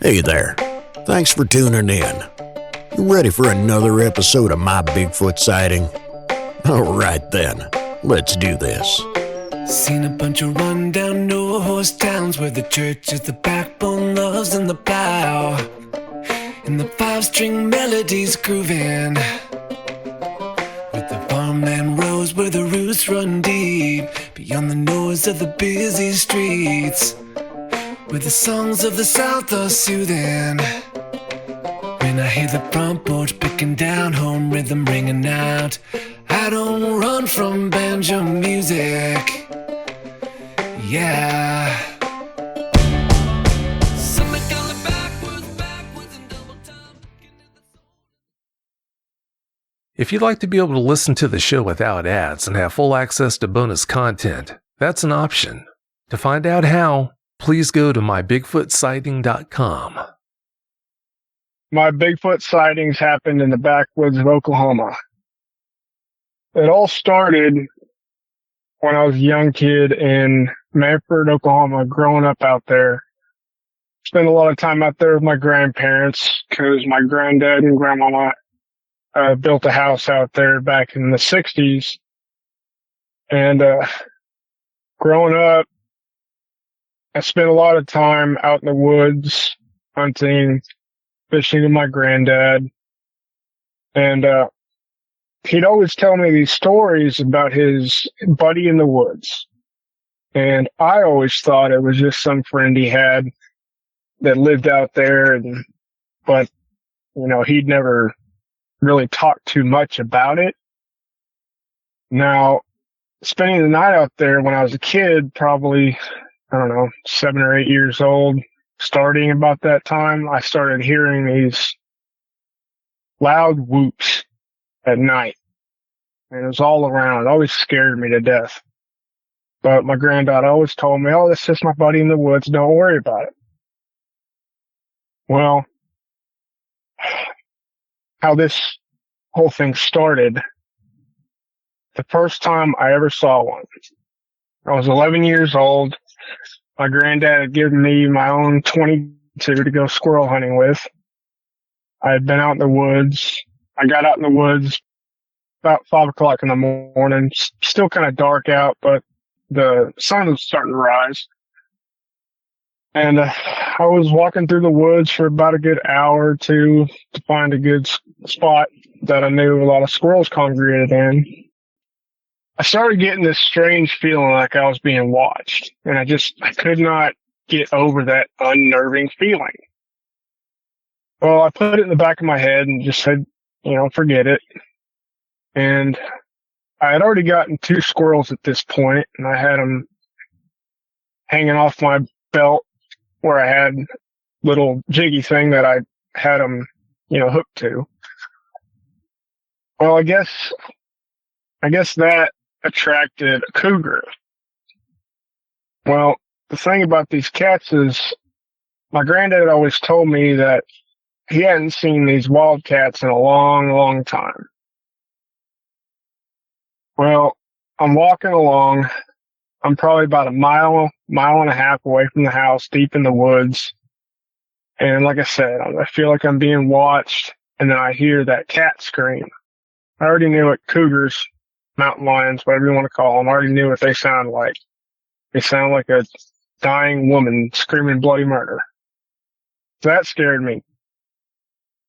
Hey there. Thanks for tuning in. You ready for another episode of my Bigfoot sighting? Alright then, let's do this. Seen a bunch of rundown no-horse towns where the church is the backbone, love's in the plow, and the five-string melodies grooving, with the farmland rows where the roots run deep, beyond the noise of the busy streets, where the songs of the South are soothing. When I hear the front porch picking down, home rhythm ringing out, I don't run from banjo music. Yeah. If you'd like to be able to listen to the show without ads and have full access to bonus content, that's an option. To find out how, please go to mybigfootsighting.com. My Bigfoot sightings happened in the backwoods of Oklahoma. It all started when I was a young kid in Manford, Oklahoma, growing up out there. Spent a lot of time out there with my grandparents because my granddad and grandmama built a house out there back in the 60s. And growing up, I spent a lot of time out in the woods, hunting, fishing with my granddad. And he'd always tell me these stories about his buddy in the woods. And I always thought it was just some friend he had that lived out there. But, you know, he'd never really talked too much about it. Now, spending the night out there when I was a kid, probably, 7 or 8 years old, starting about that time, I started hearing these loud whoops at night. And it was all around. It always scared me to death. But my granddad always told me, oh, that's just my buddy in the woods. Don't worry about it. Well, how this whole thing started, the first time I ever saw one, I was 11 years old. My granddad had given me my own .22 to go squirrel hunting with. I had been out in the woods. I got out in the woods about 5 o'clock in the morning. Still kind of dark out, but the sun was starting to rise. And I was walking through the woods for about a good hour or two to find a good spot that I knew a lot of squirrels congregated in. I started getting this strange feeling like I was being watched, and I could not get over that unnerving feeling. Well, I put it in the back of my head and just said, forget it. And I had already gotten 2 squirrels at this point, and I had them hanging off my belt where I had little jiggy thing that I had them, hooked to. Well, I guess that attracted a cougar. Well, the thing about these cats is my granddad always told me that he hadn't seen these wildcats in a long, long time. Well, I'm walking along. I'm probably about a mile and a half away from the house, deep in the woods. And like I said, I feel like I'm being watched, and then I hear that cat scream. I already knew what cougars, mountain lions, whatever you want to call them, I already knew what they sound like. They sound like a dying woman screaming bloody murder. So that scared me.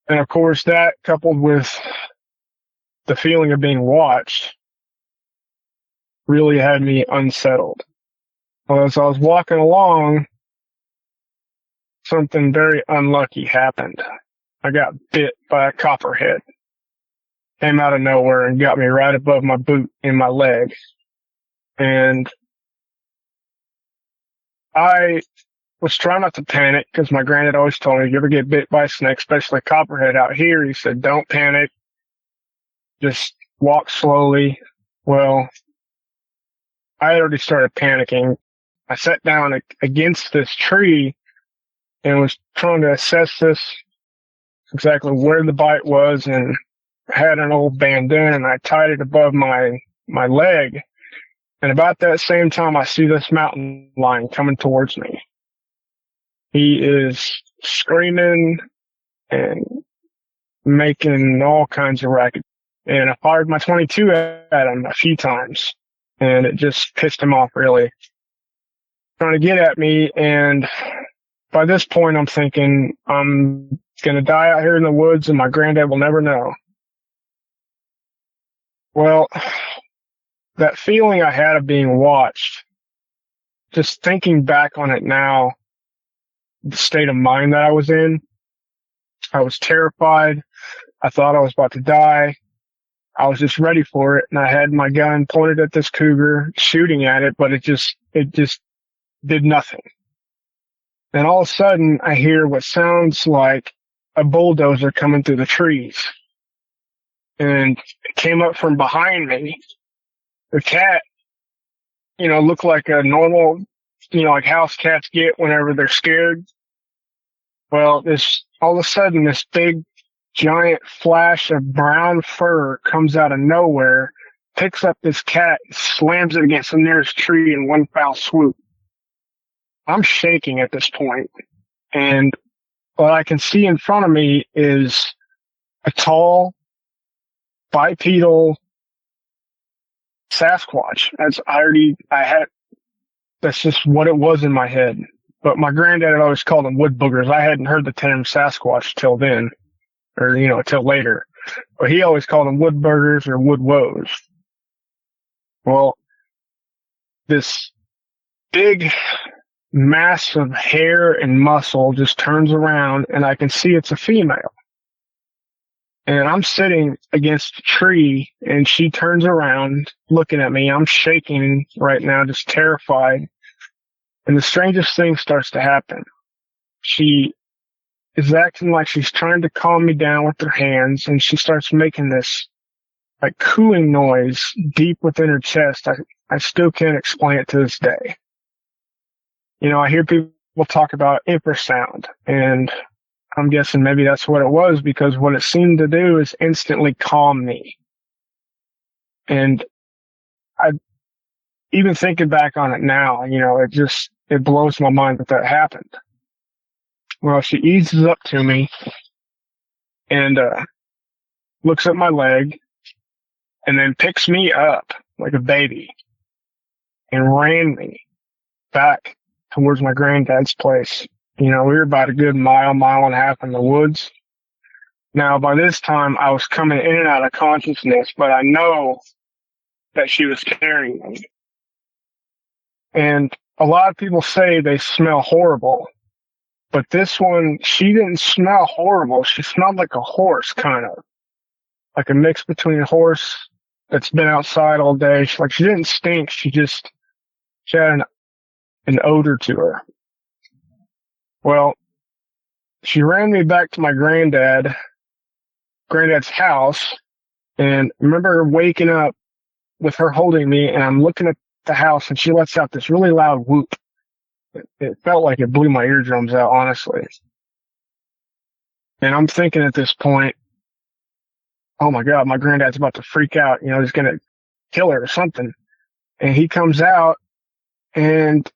And of course, that coupled with the feeling of being watched really had me unsettled. Well, as I was walking along, something very unlucky happened. I got bit by a copperhead. Came out of nowhere and got me right above my boot in my leg. And I was trying not to panic because my granddad always told me, if you ever get bit by a snake, especially a copperhead out here, he said, don't panic. Just walk slowly. Well, I had already started panicking. I sat down against this tree and was trying to assess exactly where the bite was, and had an old bandana and I tied it above my leg. And about that same time, I see this mountain lion coming towards me. He is screaming and making all kinds of racket. And I fired my 22 at him a few times, and it just pissed him off really. Trying to get at me, and by this point I'm thinking I'm gonna die out here in the woods and my granddad will never know. Well, that feeling I had of being watched, just thinking back on it now, the state of mind that I was in, I was terrified. I thought I was about to die. I was just ready for it, and I had my gun pointed at this cougar, shooting at it, but it just did nothing. And all of a sudden, I hear what sounds like a bulldozer coming through the trees. And it came up from behind me. The cat, looked like a normal, like house cats get whenever they're scared. Well, all of a sudden, this big, giant flash of brown fur comes out of nowhere, picks up this cat, slams it against the nearest tree in one foul swoop. I'm shaking at this point, and what I can see in front of me is a tall, bipedal Sasquatch. That's just what it was in my head. But my granddad had always called them wood boogers. I hadn't heard the term Sasquatch till then, or, till later. But he always called them wood boogers or wood woes. Well, this big mass of hair and muscle just turns around, and I can see it's a female. And I'm sitting against a tree, and she turns around looking at me. I'm shaking right now, just terrified. And the strangest thing starts to happen. She is acting like she's trying to calm me down with her hands, and she starts making this like cooing noise deep within her chest. I still can't explain it to this day. I hear people talk about infrasound, and I'm guessing maybe that's what it was, because what it seemed to do is instantly calm me. And even thinking back on it now, it blows my mind that happened. Well, she eases up to me and looks at my leg and then picks me up like a baby and ran me back towards my granddad's place. We were about a good mile and a half in the woods. Now, by this time, I was coming in and out of consciousness, but I know that she was carrying me. And a lot of people say they smell horrible, but this one, she didn't smell horrible. She smelled like a horse, kind of. Like a mix between a horse that's been outside all day. She didn't stink. She had an odor to her. Well, she ran me back to my granddad's house, and I remember waking up with her holding me, and I'm looking at the house, and she lets out this really loud whoop. It felt like it blew my eardrums out, honestly. And I'm thinking at this point, oh my God, my granddad's about to freak out. He's going to kill her or something. And he comes out, and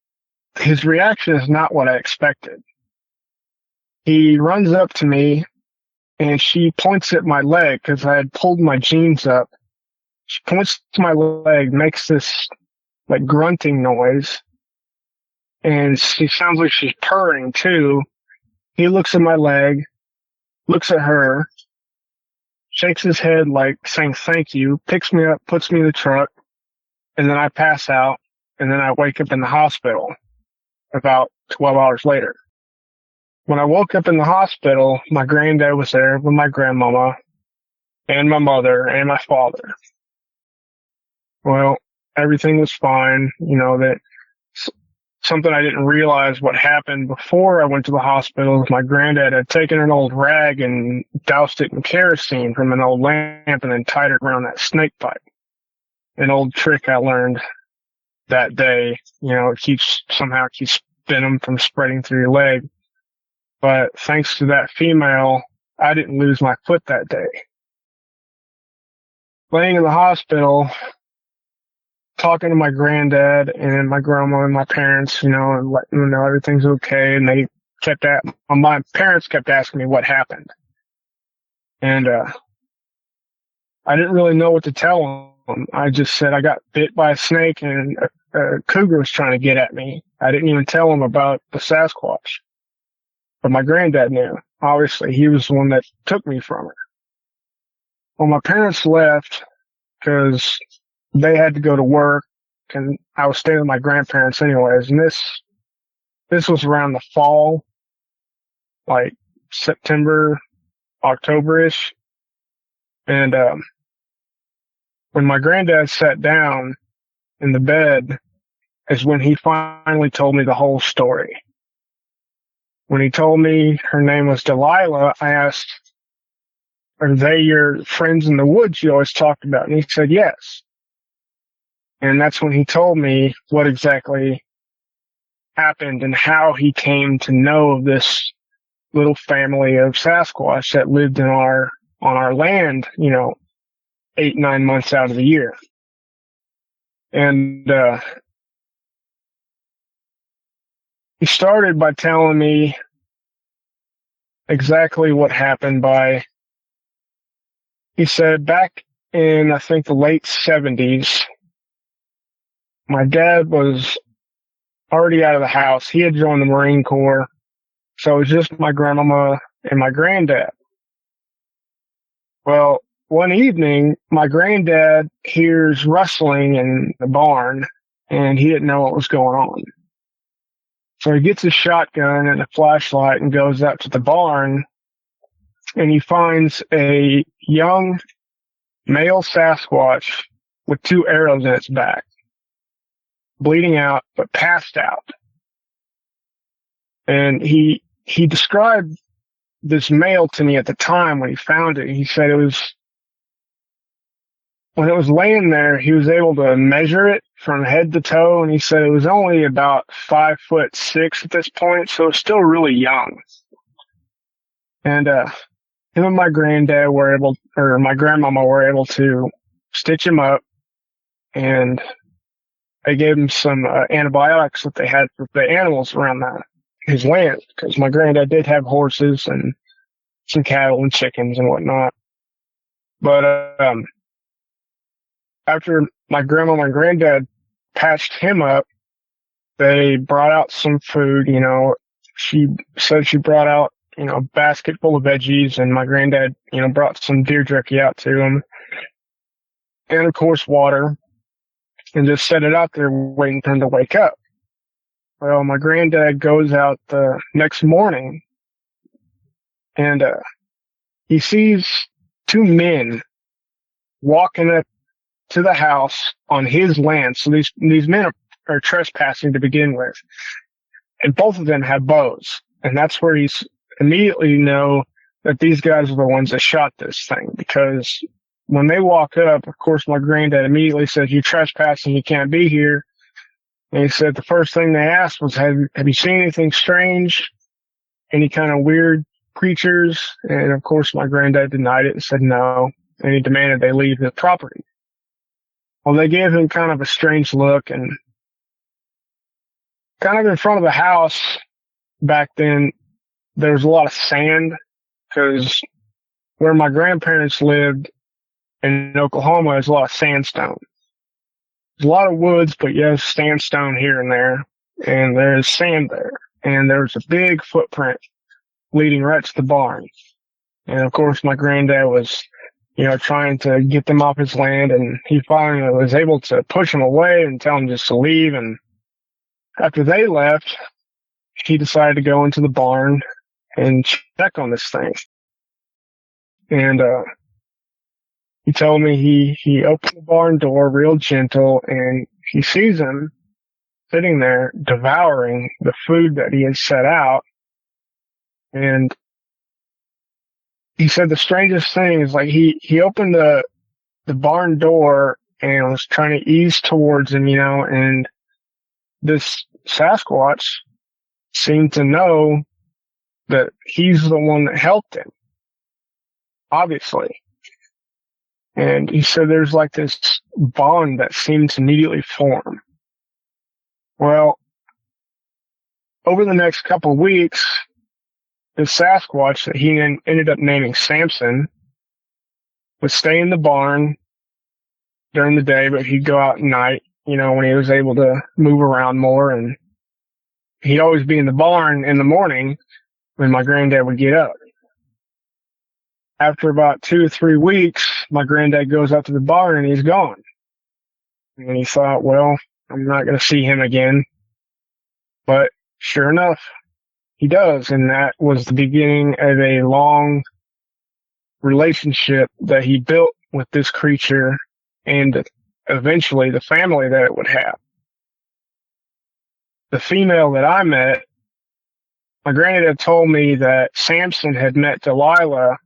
his reaction is not what I expected. He runs up to me, and she points at my leg because I had pulled my jeans up. She points to my leg, makes this like grunting noise, and she sounds like she's purring too. He looks at my leg, looks at her, shakes his head like saying thank you, picks me up, puts me in the truck, and then I pass out, and then I wake up in the hospital about 12 hours later. When I woke up in the hospital, my granddad was there with my grandmama and my mother and my father. Well, everything was fine. That something I didn't realize what happened before I went to the hospital was my granddad had taken an old rag and doused it in kerosene from an old lamp and then tied it around that snake pipe. An old trick I learned that day. It keeps venom from spreading through your leg. But thanks to that female, I didn't lose my foot that day. Laying in the hospital, talking to my granddad and my grandma and my parents, and letting them know everything's okay. And they my parents kept asking me what happened. And, I didn't really know what to tell them. I just said I got bit by a snake and a cougar was trying to get at me. I didn't even tell them about the Sasquatch. But my granddad knew. Obviously, he was the one that took me from her. Well, my parents left because they had to go to work, and I was staying with my grandparents anyways. And this was around the fall, like September, October-ish. And when my granddad sat down in the bed is when he finally told me the whole story. When he told me her name was Delilah, I asked, "Are they your friends in the woods you always talked about?" And he said, "Yes." And that's when he told me what exactly happened and how he came to know of this little family of Sasquatch that lived on our land, 8-9 months out of the year. And he started by telling me exactly what happened he said back in, I think, the late 70s, my dad was already out of the house. He had joined the Marine Corps. So it was just my grandmama and my granddad. Well, one evening, my granddad hears rustling in the barn, and he didn't know what was going on. So he gets a shotgun and a flashlight and goes out to the barn, and he finds a young male Sasquatch with 2 arrows in its back, bleeding out, but passed out. And he described this male to me at the time when he found it. He said when it was laying there, he was able to measure it from head to toe, and he said it was only about 5'6" at this point, so it's still really young. And him and my granddad my grandmama were able to stitch him up, and they gave him some antibiotics that they had for the animals around his land, because my granddad did have horses and some cattle and chickens and whatnot. But after my grandma and granddad patched him up, they brought out some food. She said she brought out a basket full of veggies, and my granddad brought some deer jerky out to him, and of course water, and just set it out there waiting for him to wake up. Well, my granddad goes out the next morning, and he sees 2 men walking up to the house on his land. So these men are trespassing to begin with, and both of them have bows, and that's where he's immediately know that these guys are the ones that shot this thing, because when they walk up, of course, my granddad immediately says, "You're trespassing, you can't be here." And he said the first thing they asked was, have you seen anything strange? Any kind of weird creatures? And of course, my granddad denied it and said no. And he demanded they leave the property. Well, they gave him kind of a strange look, and kind of in front of the house back then, there was a lot of sand, because where my grandparents lived in Oklahoma, there's a lot of sandstone. There's a lot of woods, but you have sandstone here and there, and there's sand there. And there's a big footprint leading right to the barn. And of course, my granddad was, trying to get them off his land, and he finally was able to push them away and tell them just to leave. And after they left, he decided to go into the barn and check on this thing. And he told me he opened the barn door real gentle, and he sees him sitting there devouring the food that he had set out. And he said the strangest thing is, like, he opened the barn door and was trying to ease towards him, and this Sasquatch seemed to know that he's the one that helped him, obviously. And he said there's like this bond that seemed to immediately form. Well, over the next couple of weeks, the Sasquatch that he ended up naming Samson would stay in the barn during the day, but he'd go out at night, when he was able to move around more, and he'd always be in the barn in the morning when my granddad would get up. After about 2 or 3 weeks, my granddad goes out to the barn and he's gone. And he thought, well, I'm not going to see him again. But sure enough, he does. And that was the beginning of a long relationship that he built with this creature and eventually the family that it would have. The female that I met, my granddad had told me that Samson had met Delilah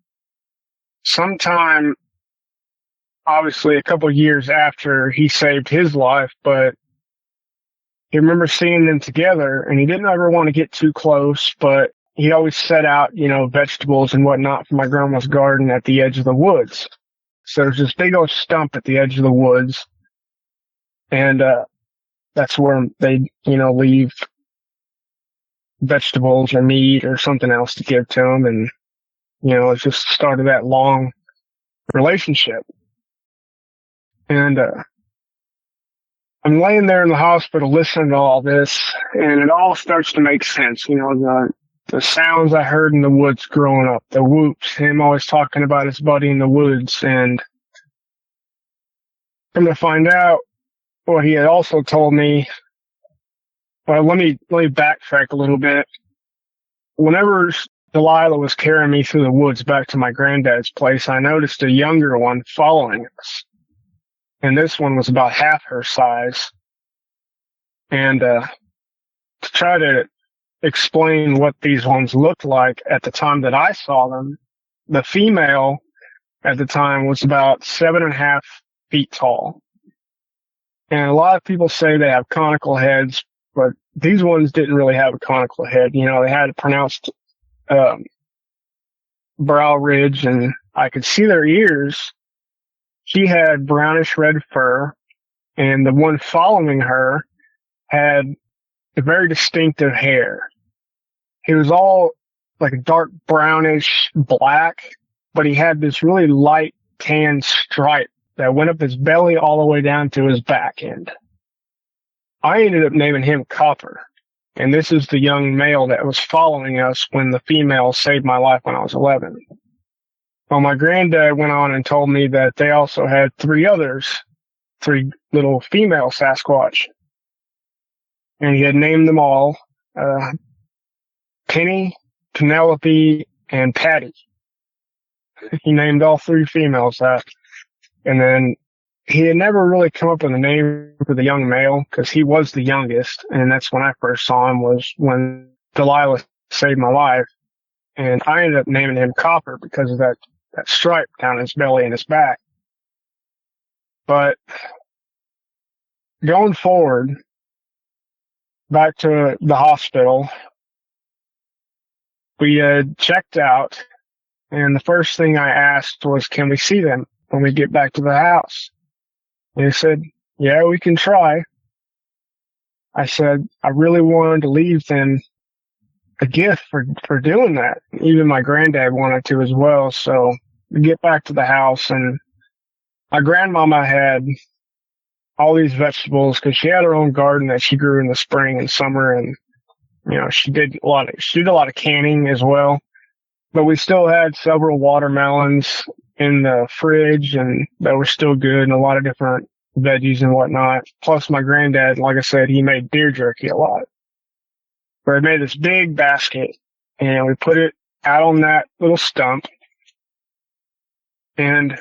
sometime, obviously a couple of years after he saved his life, but he remembers seeing them together, and he didn't ever want to get too close, but he always set out, vegetables and whatnot from my grandma's garden at the edge of the woods. So there's this big old stump at the edge of the woods, and that's where they, leave vegetables or meat or something else to give to them, and it just started that long relationship. And I'm laying there in the hospital listening to all this, and it all starts to make sense. The sounds I heard in the woods growing up, the whoops, him always talking about his buddy in the woods, and come to find out what he had also told me. Well, let me backtrack a little bit. Whenever Delilah was carrying me through the woods back to my granddad's place, I noticed a younger one following us. And this one was about half her size. And to try to explain what these ones looked like at the time that I saw them, the female at the time was about 7.5 feet tall. And a lot of people say they have conical heads, but these ones didn't really have a conical head. They had a pronounced brow ridge, and I could see their ears. She had brownish red fur, and the one following her had a very distinctive hair. He was all like a dark brownish black, but he had this really light tan stripe that went up his belly all the way down to his back end. I ended up naming him Copper, and this is the young male that was following us when the female saved my life when I was 11. Well, my granddad went on and told me that they also had 3 little female Sasquatch. And he had named them all, Penny, Penelope, and Patty. He named all 3 females that. And then he had never really come up with a name for the young male because he was the youngest. And that's when I first saw him, was when Delilah saved my life. And I ended up naming him Copper because of that stripe down his belly and his back. But going forward, back to the hospital, we had checked out, and the first thing I asked was, can we see them when we get back to the house? And he said, yeah, we can try. I said, I really wanted to leave them a gift for doing that. Even my granddad wanted to as well. So we get back to the house, and my grandmama had all these vegetables because she had her own garden that she grew in the spring and summer, and she did a lot of canning as well. But we still had several watermelons in the fridge, and that were still good, and a lot of different veggies and whatnot. Plus, my granddad, like I said, he made deer jerky a lot. Where I made this big basket, and we put it out on that little stump. And I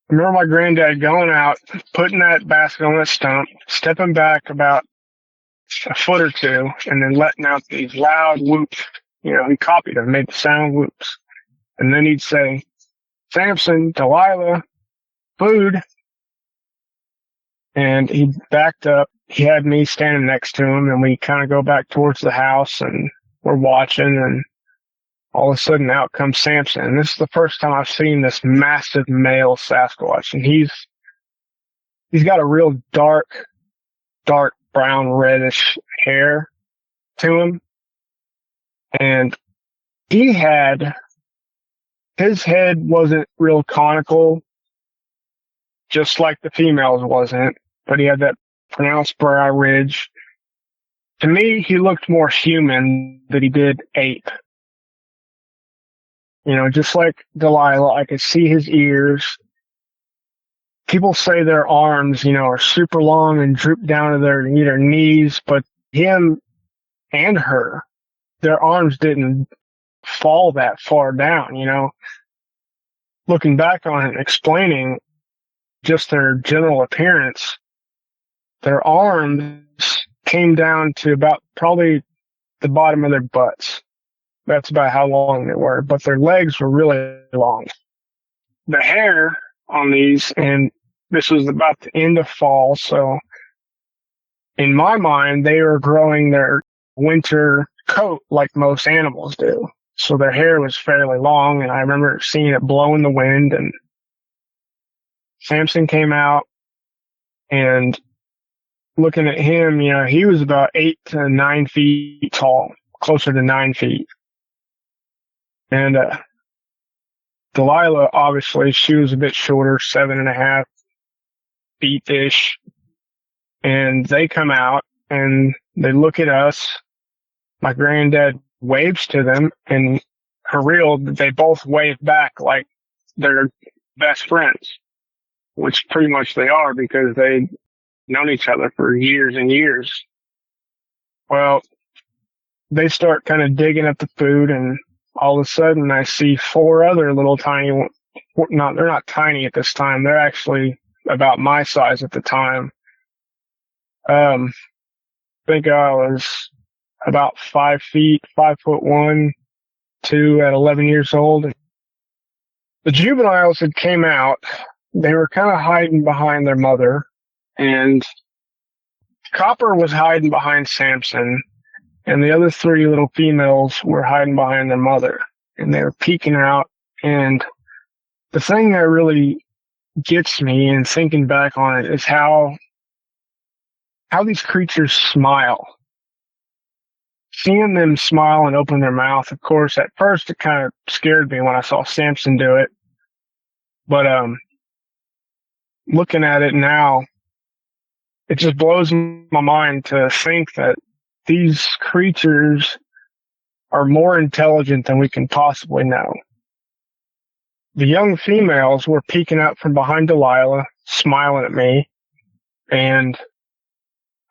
remember my granddad going out, putting that basket on that stump, stepping back about a foot or 2, and then letting out these loud whoops. He copied them, made the sound whoops. And then he'd say, Samson, Delilah, food. And he backed up. He had me standing next to him, and we kind of go back towards the house, and we're watching, and all of a sudden out comes Samson. And this is the first time I've seen this massive male Sasquatch. And he's got a real dark brown reddish hair to him. And his head wasn't real conical, just like the females wasn't, but he had that pronounced brow ridge. To me, he looked more human than he did ape. Just like Delilah, I could see his ears. People say their arms, are super long and droop down to their knees, but him and her, their arms didn't fall that far down, Looking back on it and explaining just their general appearance, their arms came down to about probably the bottom of their butts. That's about how long they were, but their legs were really long. The hair on these, and this was about the end of fall, so in my mind, they were growing their winter coat like most animals do. So their hair was fairly long, and I remember seeing it blow in the wind, and Samson came out, and looking at him, he was about 8 to 9 feet tall, closer to 9 feet. And Delilah, obviously, she was a bit shorter, 7.5 feet-ish. And they come out, and they look at us. My granddad waves to them, and for real, they both wave back like they're best friends, which pretty much they are because they've known each other for years and years. Well, they start kind of digging up the food, and all of a sudden I see 4 other little tiny, they're not tiny at this time. They're actually about my size at the time. I think I was about 5 feet, 5'1", 2 at 11 years old. The juveniles had came out. They were kind of hiding behind their mother, and Copper was hiding behind Samson, and the other 3 little females were hiding behind their mother, and they were peeking out. And the thing that really gets me in thinking back on it is how these creatures smile. Seeing them smile and open their mouth, of course, at first it kind of scared me when I saw Samson do it. But looking at it now, it just blows my mind to think that these creatures are more intelligent than we can possibly know. The young females were peeking out from behind Delilah, smiling at me, and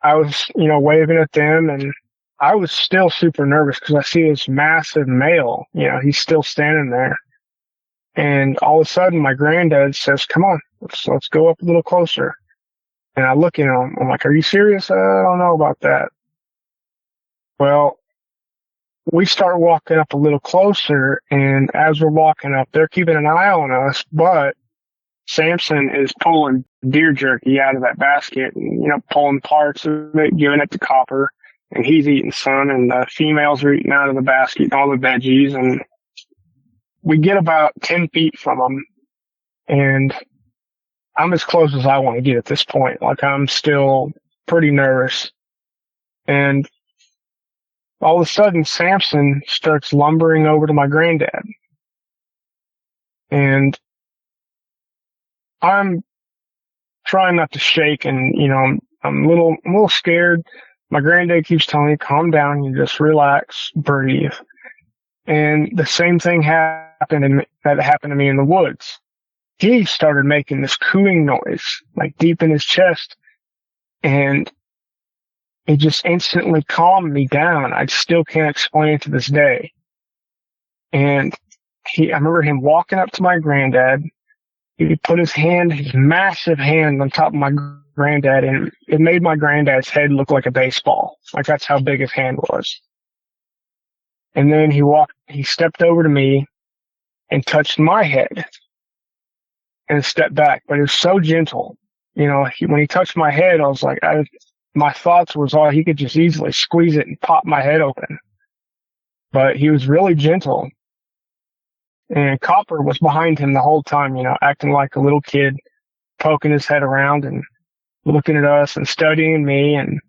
I was, waving at them, and I was still super nervous because I see this massive male, he's still standing there. And all of a sudden my granddad says, "Come on, let's go up a little closer." And I look at him, I'm like, "Are you serious? I don't know about that." Well, we start walking up a little closer, and as we're walking up, they're keeping an eye on us, but Samson is pulling deer jerky out of that basket and, pulling parts of it, giving it to Copper, and he's eating some, and the females are eating out of the basket and all the veggies, and we get about 10 feet from them, and I'm as close as I want to get at this point. Like, I'm still pretty nervous. And all of a sudden, Samson starts lumbering over to my granddad. And I'm trying not to shake, and, I'm a little scared. My granddad keeps telling me, "Calm down, you just relax, breathe." And the same thing happened to me in the woods. He started making this cooing noise, like deep in his chest, and it just instantly calmed me down. I still can't explain it to this day. And I remember him walking up to my granddad. He put his massive hand on top of my granddad, and it made my granddad's head look like a baseball. Like, that's how big his hand was. And then he stepped over to me and touched my head and stepped back, but it was so gentle. When he touched my head, I was like, my thoughts was, he could just easily squeeze it and pop my head open. But he was really gentle. And Copper was behind him the whole time, acting like a little kid, poking his head around and looking at us and studying me. And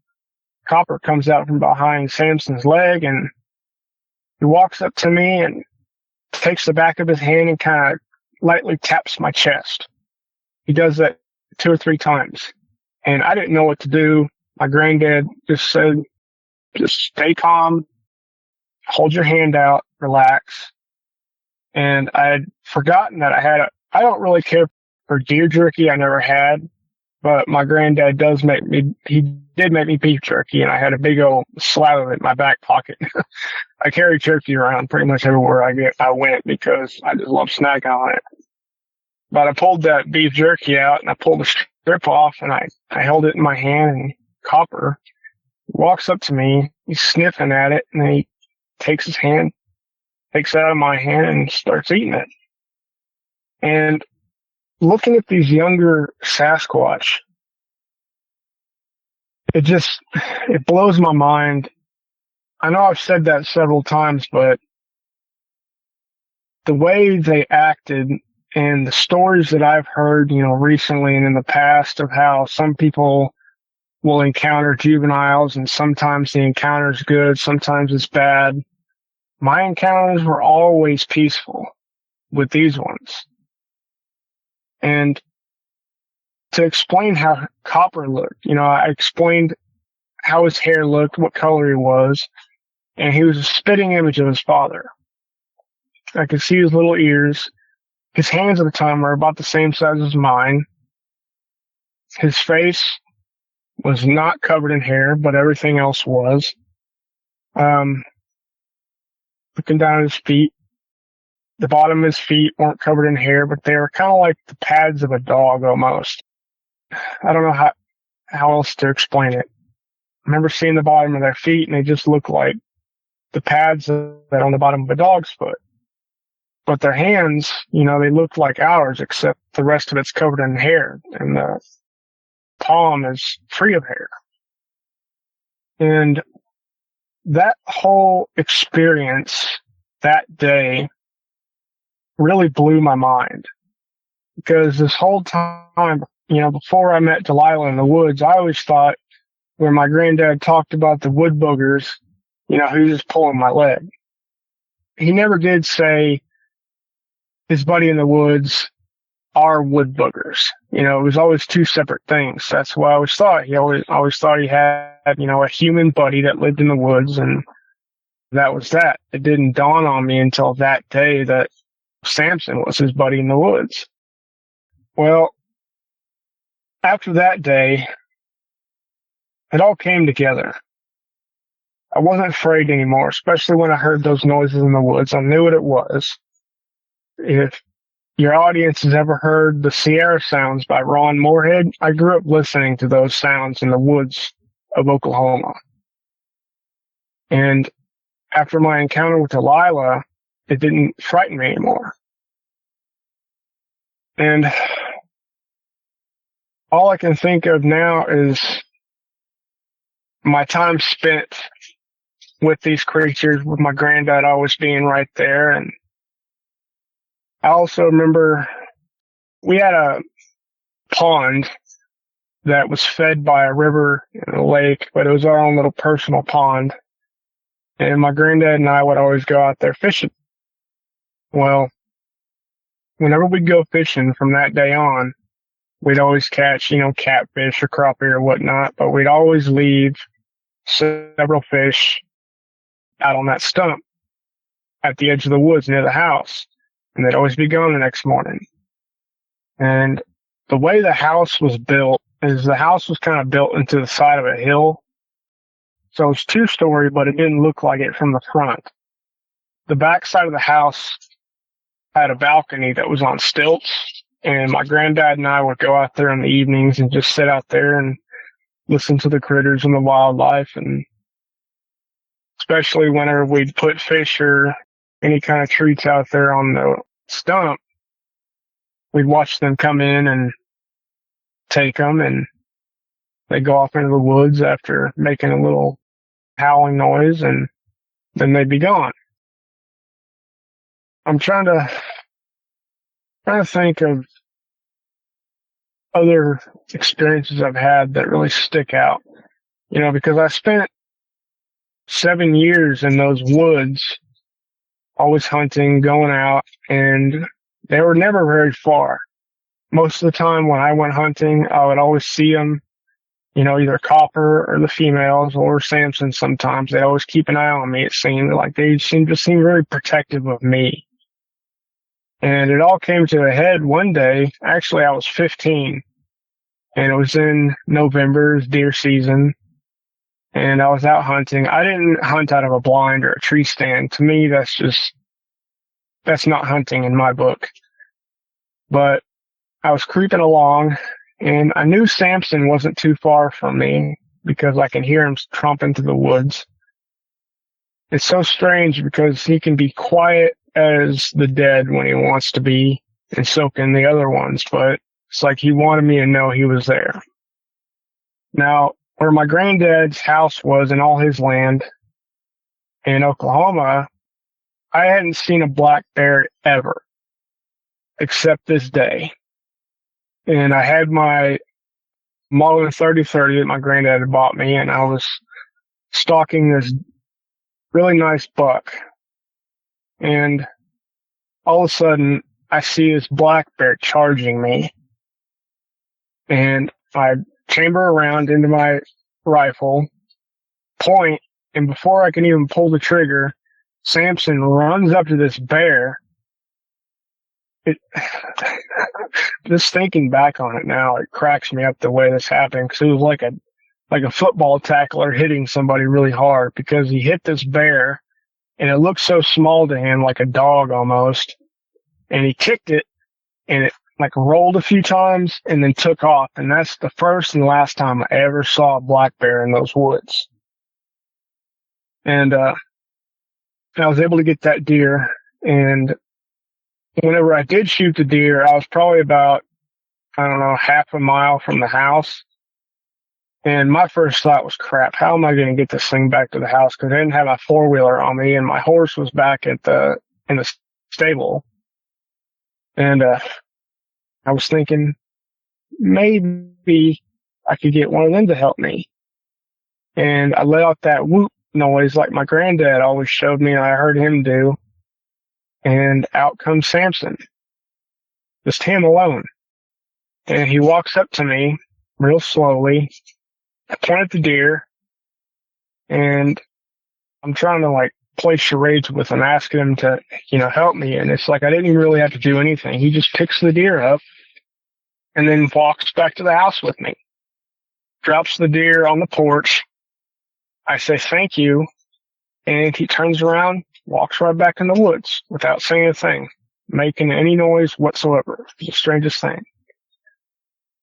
Copper comes out from behind Samson's leg, and He walks up to me and takes the back of his hand and kind of lightly taps my chest. He does that 2 or 3 times. And I didn't know what to do. My granddad just said, just stay calm, hold your hand out, relax. And I had forgotten that I don't really care for deer jerky. I never had, but my granddad he did make me beef jerky, and I had a big old slab of it in my back pocket. I carry turkey around pretty much everywhere I went because I just love snacking on it. But I pulled that beef jerky out and I pulled the strip off and I held it in my hand, and Copper walks up to me. He's sniffing at it, and then he takes it out of my hand and starts eating it. And looking at these younger Sasquatch, it blows my mind. I know I've said that several times, but the way they acted and the stories that I've heard, recently and in the past of how some people will encounter juveniles and sometimes the encounter's good, sometimes it's bad. My encounters were always peaceful with these ones. And to explain how Copper looked, I explained how his hair looked, what color he was, and he was a spitting image of his father. I could see his little ears. His hands at the time were about the same size as mine. His face was not covered in hair, but everything else was. Looking down at his feet, the bottom of his feet weren't covered in hair, but they were kind of like the pads of a dog almost. I don't know how else to explain it. I remember seeing the bottom of their feet, and they just looked like the pads that are on the bottom of a dog's foot. But their hands, they looked like ours, except the rest of it's covered in hair, and the palm is free of hair. And that whole experience that day really blew my mind. Because this whole time, before I met Delilah in the woods, I always thought when my granddad talked about the wood boogers, he was just pulling my leg. He never did say his buddy in the woods are wood boogers. It was always 2 separate things. That's what I always thought. He always thought he had, a human buddy that lived in the woods, and that was that. It didn't dawn on me until that day that Samson was his buddy in the woods. Well, after that day, it all came together. I wasn't afraid anymore, especially when I heard those noises in the woods. I knew what it was. If your audience has ever heard the Sierra Sounds by Ron Moorhead, I grew up listening to those sounds in the woods of Oklahoma. And after my encounter with Delilah, it didn't frighten me anymore. And all I can think of now is my time spent with these creatures, with my granddad always being right there. And I also remember we had a pond that was fed by a river and a lake, but it was our own little personal pond. And my granddad and I would always go out there fishing. Well, whenever we'd go fishing from that day on, we'd always catch, catfish or crappie or whatnot, but we'd always leave several fish out on that stump at the edge of the woods near the house. And they'd always be gone the next morning. And the way the house was built is the house was kind of built into the side of a hill. So it's 2-story, but it didn't look like it from the front. The back side of the house had a balcony that was on stilts. And my granddad and I would go out there in the evenings and just sit out there and listen to the critters and the wildlife. And especially whenever we'd put fish or any kind of treats out there on the stump, we'd watch them come in and take them, and they'd go off into the woods after making a little howling noise, and then they'd be gone. I'm trying to think of other experiences I've had that really stick out, because I spent 7 years in those woods always hunting, going out, and they were never very far. Most of the time when I went hunting, I would always see them, either Copper or the females or Samson sometimes. They always keep an eye on me, it seemed. Like they seem very protective of me. And it all came to a head one day. Actually, I was 15, and it was in November, it was deer season, and I was out hunting. I didn't hunt out of a blind or a tree stand. To me, that's not hunting in my book. But I was creeping along, and I knew Samson wasn't too far from me because I can hear him tromping through the woods. It's so strange because he can be quiet as the dead when he wants to be, and so can the other ones, but it's like he wanted me to know he was there. Now, where my granddad's house was and all his land in Oklahoma, I hadn't seen a black bear ever, except this day. And I had my Model 3030 that my granddad had bought me, and I was stalking this really nice buck. And all of a sudden, I see this black bear charging me. And I chamber around into my rifle, point, and before I can even pull the trigger, Samson runs up to this bear. Just thinking back on it now, it cracks me up the way this happened, because it was like a football tackler hitting somebody really hard, because he hit this bear and it looked so small to him, like a dog almost, and he kicked it and it like rolled a few times and then took off. And that's the first and last time I ever saw a black bear in those woods. And I was able to get that deer, and whenever I did shoot the deer, I was probably about, half a mile from the house. And my first thought was, crap, how am I going to get this thing back to the house? Because I didn't have my four-wheeler on me, and my horse was back in the stable. And I was thinking, maybe I could get one of them to help me. And I let out that whoop noise like my granddad always showed me, and I heard him do. And out comes Samson. Just him alone. And he walks up to me real slowly. I point at the deer, and I'm trying to play charades with him, asking him to, help me. And it's like I didn't even really have to do anything. He just picks the deer up and then walks back to the house with me. Drops the deer on the porch. I say thank you, and he turns around, walks right back in the woods without saying a thing, making any noise whatsoever. It's the strangest thing.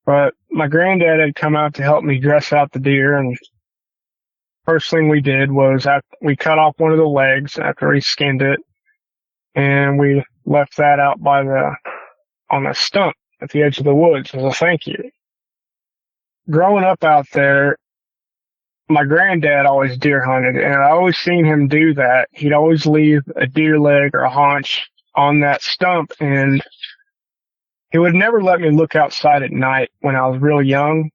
But my granddad had come out to help me dress out the deer, and first thing we did was we cut off one of the legs after he skinned it, and we left that out on a stump at the edge of the woods as a thank you. Growing up out there, my granddad always deer hunted, and I always seen him do that. He'd always leave a deer leg or a haunch on that stump, and he would never let me look outside at night when I was real young,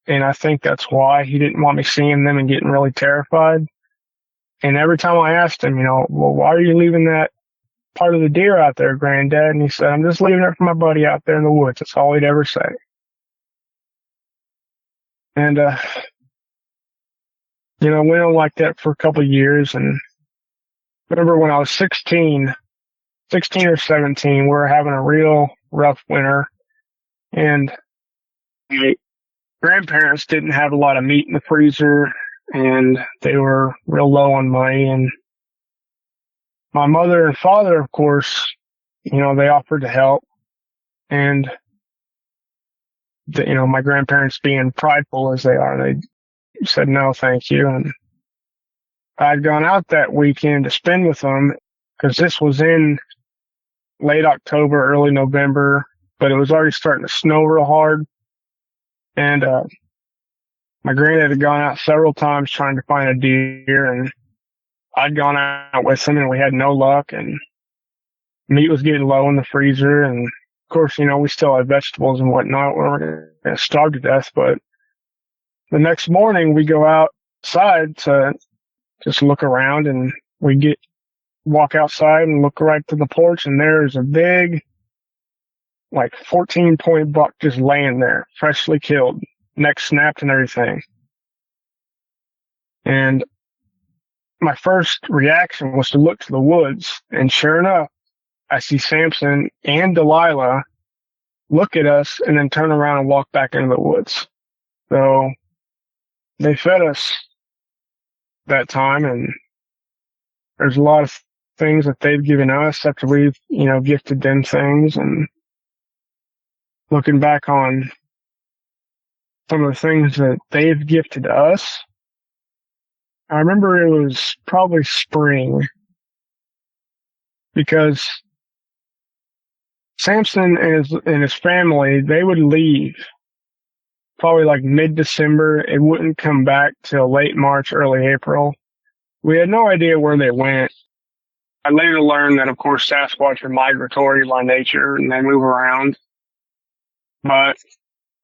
and I think that's why he didn't want me seeing them and getting really terrified. And every time I asked him, well, why are you leaving that part of the deer out there, Granddad? And he said, I'm just leaving it for my buddy out there in the woods. That's all he'd ever say. And, went on like that for a couple of years. And I remember when I was 16 or 17, we were having a real rough winter, and my grandparents didn't have a lot of meat in the freezer, and they were real low on money. And my mother and father, of course, they offered to help, and my grandparents, being prideful as they are, they said no, thank you. And I'd gone out that weekend to spend with them, because this was in late October, early November, but it was already starting to snow real hard. And my granddad had gone out several times trying to find a deer, and I'd gone out with him, and we had no luck, and meat was getting low in the freezer. And of course, we still had vegetables and whatnot. We weren't going to starve to death, but the next morning we go outside to just look around, and we get walk outside and look right to the porch, and there's a big, like 14-point buck just laying there, freshly killed, neck snapped and everything. And my first reaction was to look to the woods, and sure enough, I see Samson and Delilah look at us and then turn around and walk back into the woods. So they fed us that time, and there's a lot of things that they've given us after we've, gifted them things. And looking back on some of the things that they've gifted us, I remember it was probably spring, because Samson and his family, they would leave probably like mid-December. It wouldn't come back till late March, early April. We had no idea where they went. I later learned that, of course, Sasquatch are migratory by nature and they move around. But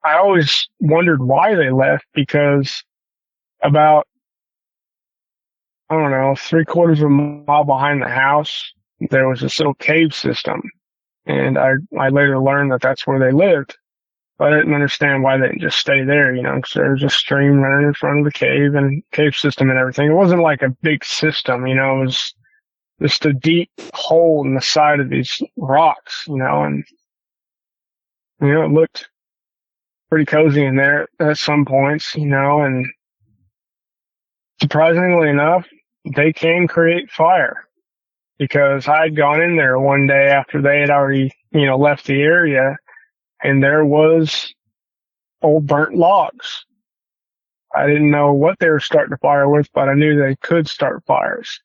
I always wondered why they left, because about, 3/4 of a mile behind the house, there was this little cave system. And I later learned that that's where they lived. But I didn't understand why they didn't just stay there, because there was a stream running in front of the cave and cave system and everything. It wasn't like a big system, it was just a deep hole in the side of these rocks, and, it looked pretty cozy in there at some points, and surprisingly enough, they can create fire, because I had gone in there one day after they had already, left the area, and there was old burnt logs. I didn't know what they were starting a fire with, but I knew they could start fires.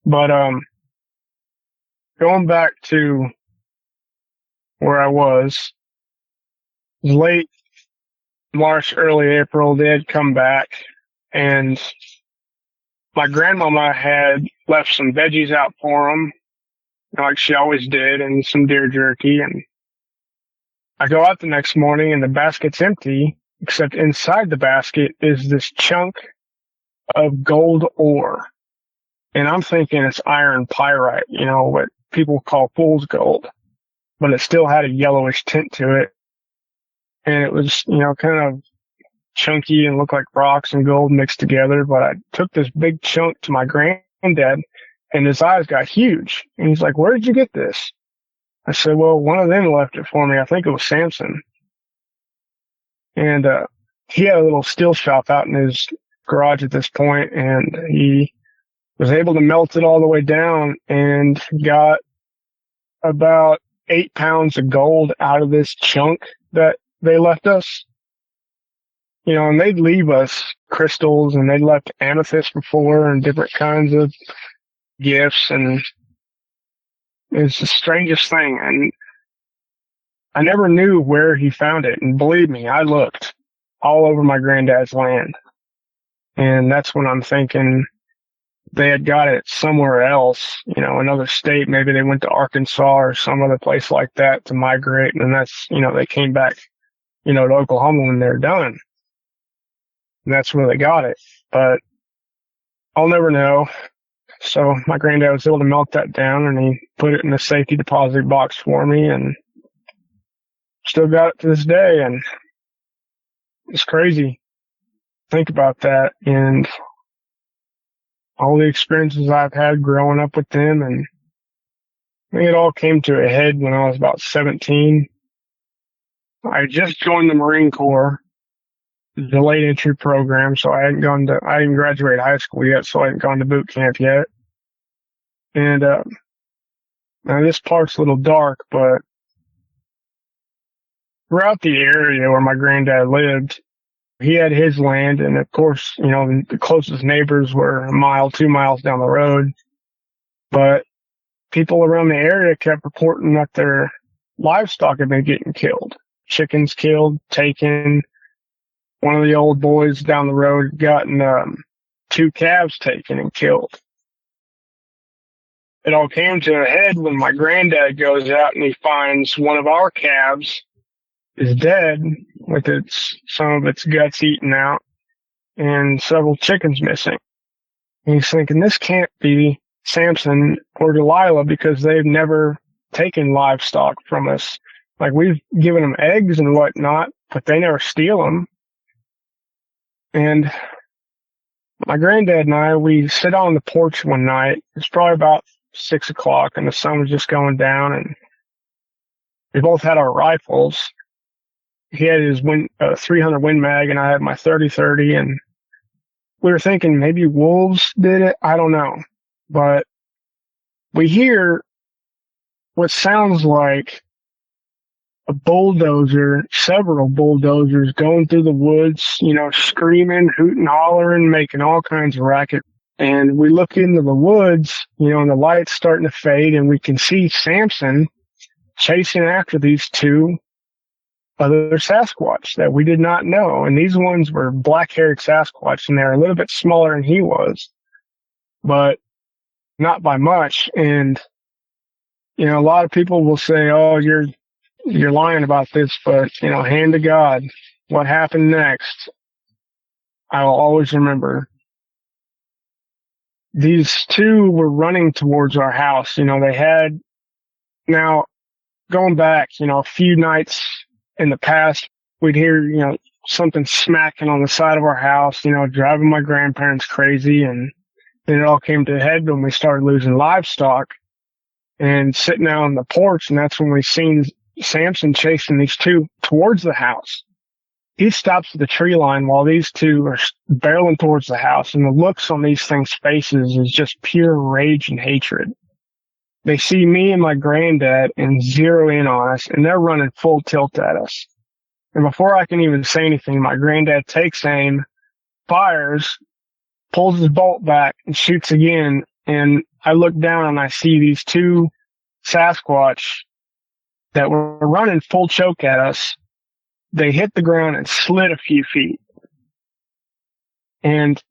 But, going back to where I was, late March, early April, they had come back, and my grandmama had left some veggies out for them, like she always did, and some deer jerky. And I go out the next morning, and the basket's empty, except inside the basket is this chunk of gold ore. And I'm thinking it's iron pyrite, what people call fool's gold. But it still had a yellowish tint to it. And it was, kind of chunky and looked like rocks and gold mixed together. But I took this big chunk to my granddad, and his eyes got huge. And he's like, "Where did you get this?" I said, "Well, one of them left it for me. I think it was Samson." And he had a little steel shop out in his garage at this point, and he was able to melt it all the way down and got about 8 pounds of gold out of this chunk that they left us. And they'd leave us crystals, and they'd left amethyst before and different kinds of gifts, and it's the strangest thing. And I never knew where he found it. And believe me, I looked all over my granddad's land. And that's when I'm thinking they had got it somewhere else, another state. Maybe they went to Arkansas or some other place like that to migrate. And that's, they came back, to Oklahoma when they're done. And that's where they got it. But I'll never know. So my granddad was able to melt that down, and he put it in a safety deposit box for me, and still got it to this day. And it's crazy. Think about that, and all the experiences I've had growing up with them. And I think it all came to a head when I was about 17. I just joined the Marine Corps, the delayed entry program, so I didn't graduate high school yet, so I hadn't gone to boot camp yet. And now this part's a little dark, but throughout the area where my granddad lived, he had his land, and of course, the closest neighbors were a mile, 2 miles down the road. But people around the area kept reporting that their livestock had been getting killed. Chickens killed, taken. One of the old boys down the road had gotten 2 calves taken and killed. It all came to a head when my granddad goes out and he finds one of our calves is dead, with some of its guts eaten out and several chickens missing. And he's thinking, this can't be Samson or Delilah because they've never taken livestock from us. Like, we've given them eggs and whatnot, but they never steal them. And my granddad and I, we sit on the porch one night. It's probably about 6 o'clock and the sun was just going down, and we both had our rifles. He had his 300 Win Mag and I had my 30-30, and we were thinking maybe wolves did it. I don't know. But we hear what sounds like a bulldozer, several bulldozers going through the woods, screaming, hooting, hollering, making all kinds of racket. And we look into the woods, and the light's starting to fade, and we can see Samson chasing after these two other Sasquatch that we did not know. And these ones were black-haired Sasquatch, and they're a little bit smaller than he was, but not by much. And, a lot of people will say, oh, you're lying about this, but, hand to God, what happened next, I will always remember. These two were running towards our house. They had, now, going back, a few nights in the past, we'd hear, something smacking on the side of our house, driving my grandparents crazy. And then it all came to a head when we started losing livestock and sitting out on the porch. And that's when we seen Samson chasing these two towards the house. He stops at the tree line while these two are barreling towards the house. And the looks on these things' faces is just pure rage and hatred. They see me and my granddad and zero in on us, and they're running full tilt at us. And before I can even say anything, my granddad takes aim, fires, pulls his bolt back, and shoots again. And I look down and I see these two Sasquatch that were running full choke at us. They hit the ground and slid a few feet. And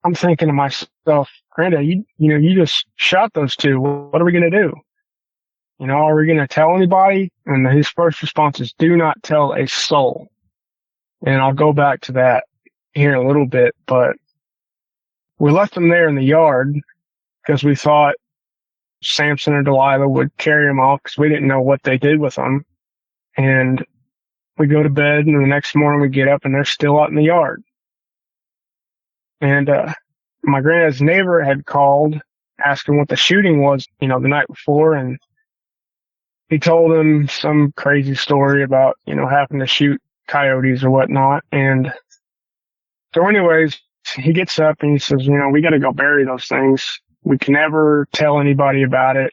I'm thinking to myself, Granddad, you just shot those two. What are we going to do? Are we going to tell anybody? And his first response is, do not tell a soul. And I'll go back to that here in a little bit, but we left them there in the yard because we thought Samson or Delilah would carry them off because we didn't know what they did with them. And we go to bed, and the next morning we get up and they're still out in the yard. And, my granddad's neighbor had called asking what the shooting was, the night before. And he told him some crazy story about, having to shoot coyotes or whatnot. And so anyways, he gets up and he says, we got to go bury those things. We can never tell anybody about it.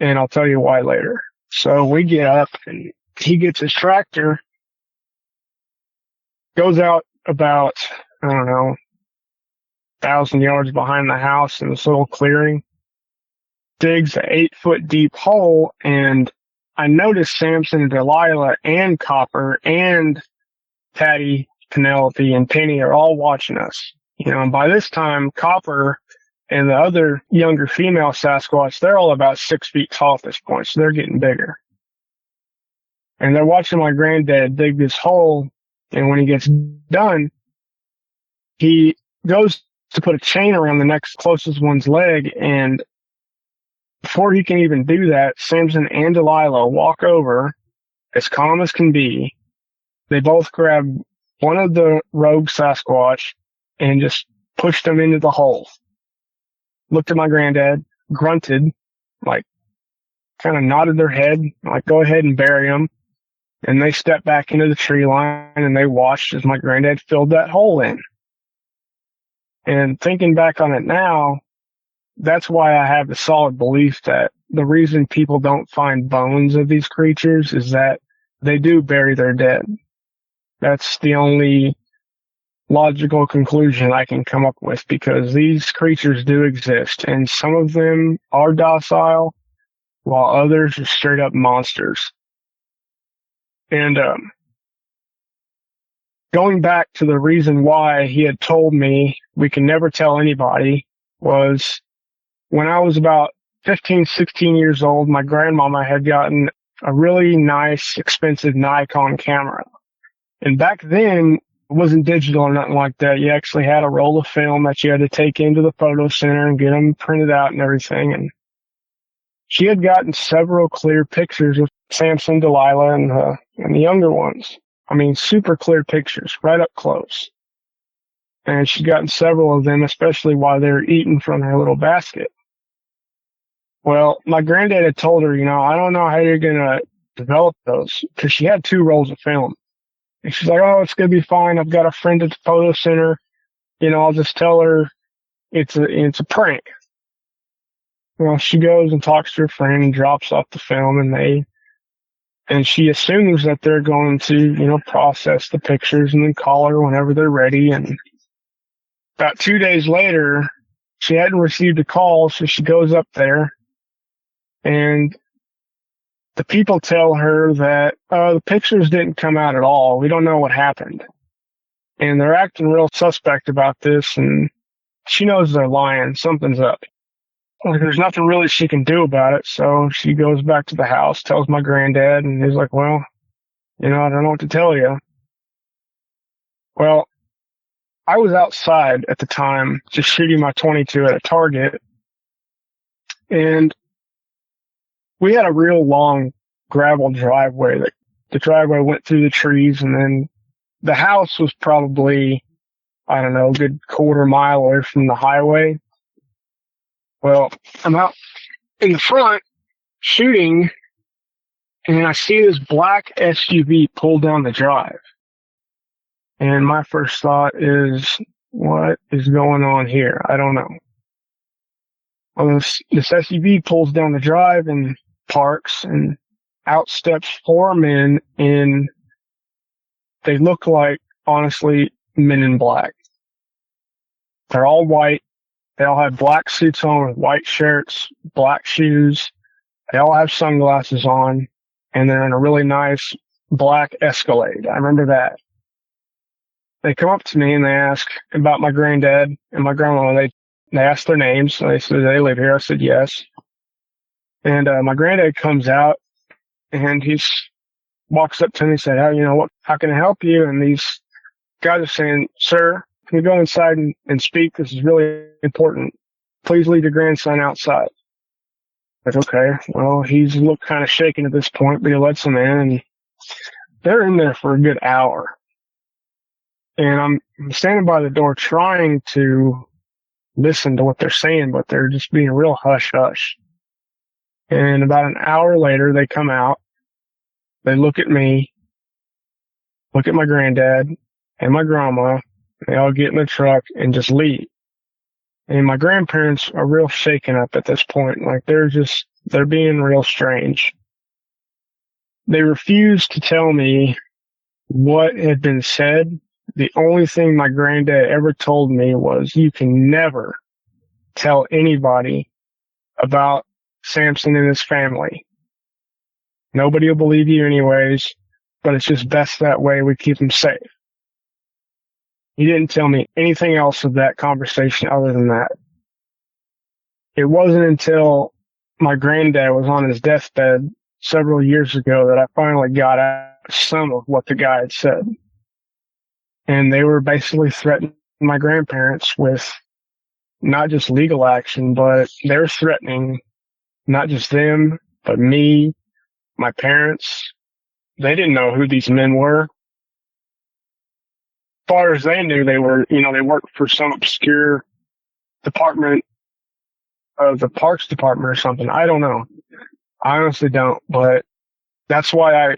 And I'll tell you why later. So we get up and he gets his tractor, goes out about, 1,000 yards behind the house in this little clearing, digs an 8-foot deep hole, and I noticed Samson and Delilah and Copper and Patty, Penelope, and Penny are all watching us. And by this time, Copper and the other younger female Sasquatch, they're all about 6 feet tall at this point, so they're getting bigger. And they're watching my granddad dig this hole, and when he gets done, he goes to put a chain around the next closest one's leg, and before he can even do that, Samson and Delilah walk over as calm as can be. They both grab one of the rogue Sasquatch and just pushed him into the hole. Looked at my granddad, grunted, kind of nodded their head, go ahead and bury him. And they stepped back into the tree line and they watched as my granddad filled that hole in. And thinking back on it now, that's why I have the solid belief that the reason people don't find bones of these creatures is that they do bury their dead. That's the only logical conclusion I can come up with, because these creatures do exist, and some of them are docile, while others are straight up monsters. And going back to the reason why he had told me we can never tell anybody was when I was about 15, 16 years old, my grandmama had gotten a really nice, expensive Nikon camera. And back then, It wasn't digital or nothing like that. You actually had a roll of film that you had to take into the photo center and get them printed out and everything. And she had gotten several clear pictures of Samson, Delilah, and the younger ones. I mean, super clear pictures, right up close. And she'd gotten several of them, especially while they were eating from her little basket. Well, my granddad had told her, I don't know how you're going to develop those, because she had 2 rolls of film. And she's like, oh, it's going to be fine. I've got a friend at the photo center. I'll just tell her it's a prank. Well, she goes and talks to her friend and drops off the film, and she assumes that they're going to, process the pictures and then call her whenever they're ready. And about 2 days later, she hadn't received a call, so she goes up there, and the people tell her that the pictures didn't come out at all. We don't know what happened. And they're acting real suspect about this, and she knows they're lying. Something's up. Like, there's nothing really she can do about it, so she goes back to the house, tells my granddad, and he's like, well, I don't know what to tell you. Well, I was outside at the time, just shooting my .22 at a target, and we had a real long gravel driveway. The driveway went through the trees, and then the house was probably, I don't know, a good quarter mile away from the highway. Well, I'm out in the front shooting, and I see this black SUV pull down the drive. And my first thought is, what is going on here? I don't know. Well, this SUV pulls down the drive and parks, and out steps 4 men in, they look like, honestly, men in black. They're all white. They all have black suits on with white shirts, black shoes. They all have sunglasses on, and they're in a really nice black Escalade. I remember that. They come up to me and they ask about my granddad and my grandma. They asked their names. They said, they live here. I said, yes. And my granddad comes out, and he walks up to me and said, how can I help you? And these guys are saying, sir, can you go inside and speak? This is really important. Please leave your grandson outside. Like, okay. Well, he's looked kind of shaken at this point, but he lets them in, and they're in there for a good hour. And I'm standing by the door trying to listen to what they're saying, but they're just being real hush-hush. And about an hour later, they come out. They look at me, look at my granddad and my grandma. They all get in the truck and just leave. And my grandparents are real shaken up at this point. Like, they're being real strange. They refused to tell me what had been said. The only thing my granddad ever told me was, you can never tell anybody about Samson and his family. Nobody will believe you anyways, but it's just best that way. We keep them safe. He didn't tell me anything else of that conversation other than that. It wasn't until my granddad was on his deathbed several years ago that I finally got out some of what the guy had said. And they were basically threatening my grandparents with not just legal action, but they're threatening not just them, but me, my parents. They didn't know who these men were. As far as they knew, they worked for some obscure department of the Parks Department or something. I don't know. I honestly don't, but that's why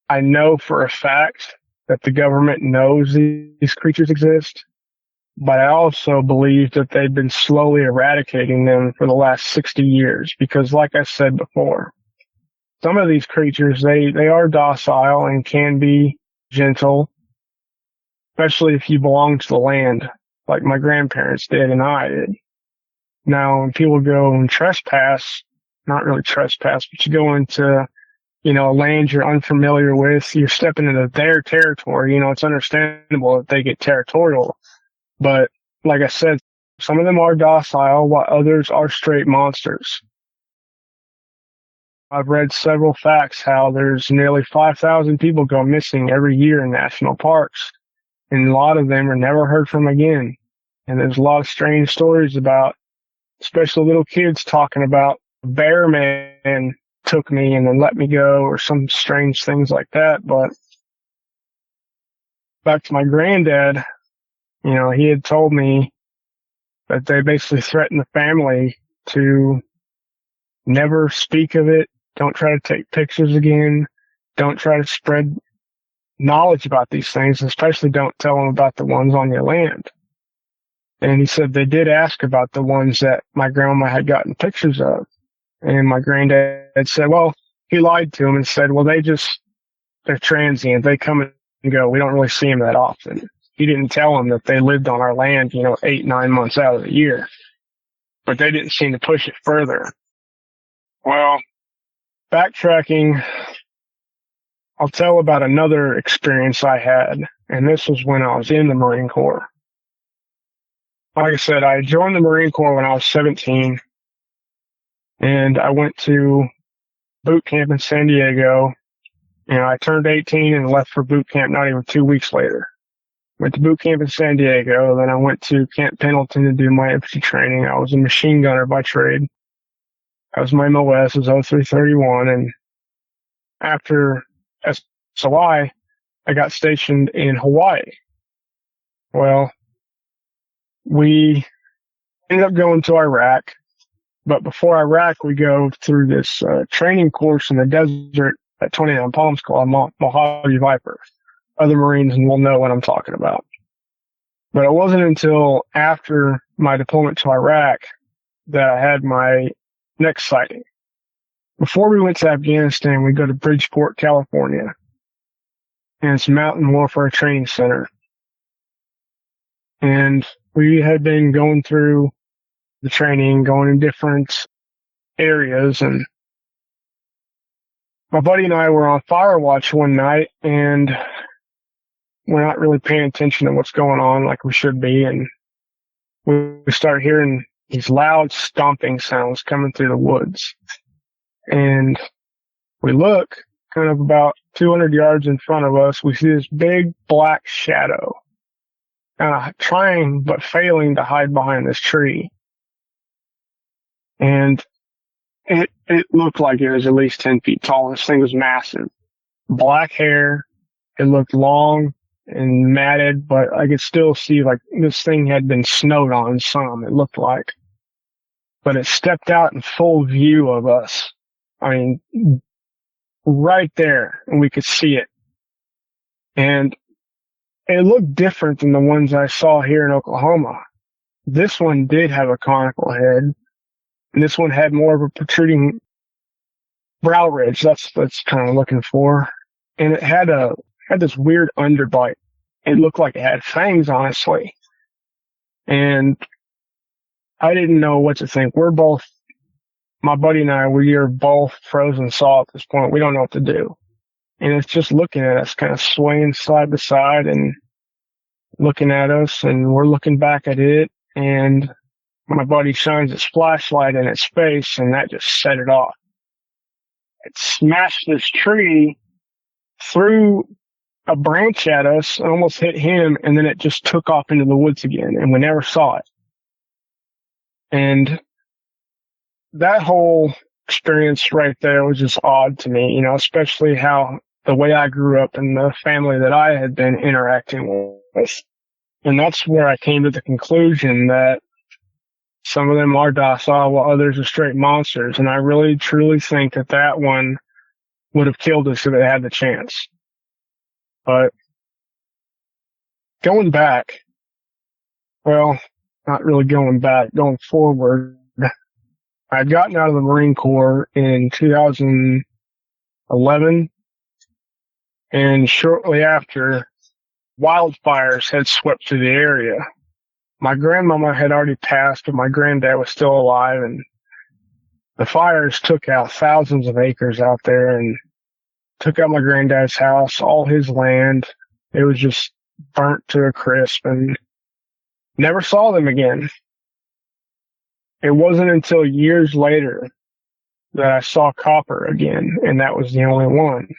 I know for a fact that the government knows these creatures exist, but I also believe that they've been slowly eradicating them for the last 60 years because, like I said before, some of these creatures, they are docile and can be gentle, especially if you belong to the land, like my grandparents did and I did. Now, when people go and trespass, not really trespass, but you go into a land you're unfamiliar with, you're stepping into their territory, it's understandable that they get territorial. But like I said, some of them are docile while others are straight monsters. I've read several facts how there's nearly 5,000 people go missing every year in national parks. and a lot of them are never heard from again. And there's a lot of strange stories about, especially little kids talking about bear man took me and then let me go, or some strange things like that. But back to my granddad, he had told me that they basically threatened the family to never speak of it, don't try to take pictures again, don't try to spread knowledge about these things, especially don't tell them about the ones on your land. And he said they did ask about the ones that my grandma had gotten pictures of. And my granddad said, well, he lied to him and said, well, they're transient. They come and go. We don't really see them that often. He didn't tell them that they lived on our land, 8-9 months out of the year. But they didn't seem to push it further. Well, backtracking, I'll tell about another experience I had. And this was when I was in the Marine Corps. Like I said, I joined the Marine Corps when I was 17. And I went to boot camp in San Diego. I turned 18 and left for boot camp not even 2 weeks later. Went to boot camp in San Diego. Then I went to Camp Pendleton to do my infantry training. I was a machine gunner by trade. That was my MOS, was 0331. And after SOI, I got stationed in Hawaii. Well, we ended up going to Iraq. But before Iraq, we go through this training course in the desert at 29 Palms called Mojave Viper. Other Marines will know what I'm talking about. But it wasn't until after my deployment to Iraq that I had my next sighting. Before we went to Afghanistan, we go to Bridgeport, California. And it's a mountain warfare training center. And we had been going through the training, going in different areas, and my buddy and I were on fire watch one night, and we're not really paying attention to what's going on like we should be, and we start hearing these loud stomping sounds coming through the woods. And we look kind of about 200 yards in front of us. We see this big black shadow kind of trying but failing to hide behind this tree. And it looked like it was at least 10 feet tall. This thing was massive. Black hair. It looked long and matted, but I could still see like this thing had been snowed on some, it looked like. But it stepped out in full view of us. I mean, right there, and we could see it. And it looked different than the ones I saw here in Oklahoma. This one did have a conical head. And this one had more of a protruding brow ridge. That's kind of looking for. And it had this weird underbite. It looked like it had fangs, honestly. And I didn't know what to think. My buddy and I, we are both frozen solid at this point. We don't know what to do. And it's just looking at us, kind of swaying side to side and looking at us, and we're looking back at it, and my buddy shines his flashlight in its face, and that just set it off. It smashed this tree, threw a branch at us, and almost hit him, and then it just took off into the woods again, and we never saw it. And that whole experience right there was just odd to me, especially how the way I grew up and the family that I had been interacting with. And that's where I came to the conclusion that some of them are docile while others are straight monsters. And I really, truly think that one would have killed us if it had the chance. But going back, well, not really going back, going forward, I'd gotten out of the Marine Corps in 2011. And shortly after, wildfires had swept through the area. My grandmama had already passed, but my granddad was still alive, and the fires took out thousands of acres out there and took out my granddad's house, all his land. It was just burnt to a crisp, and never saw them again. It wasn't until years later that I saw copper again, and that was the only one.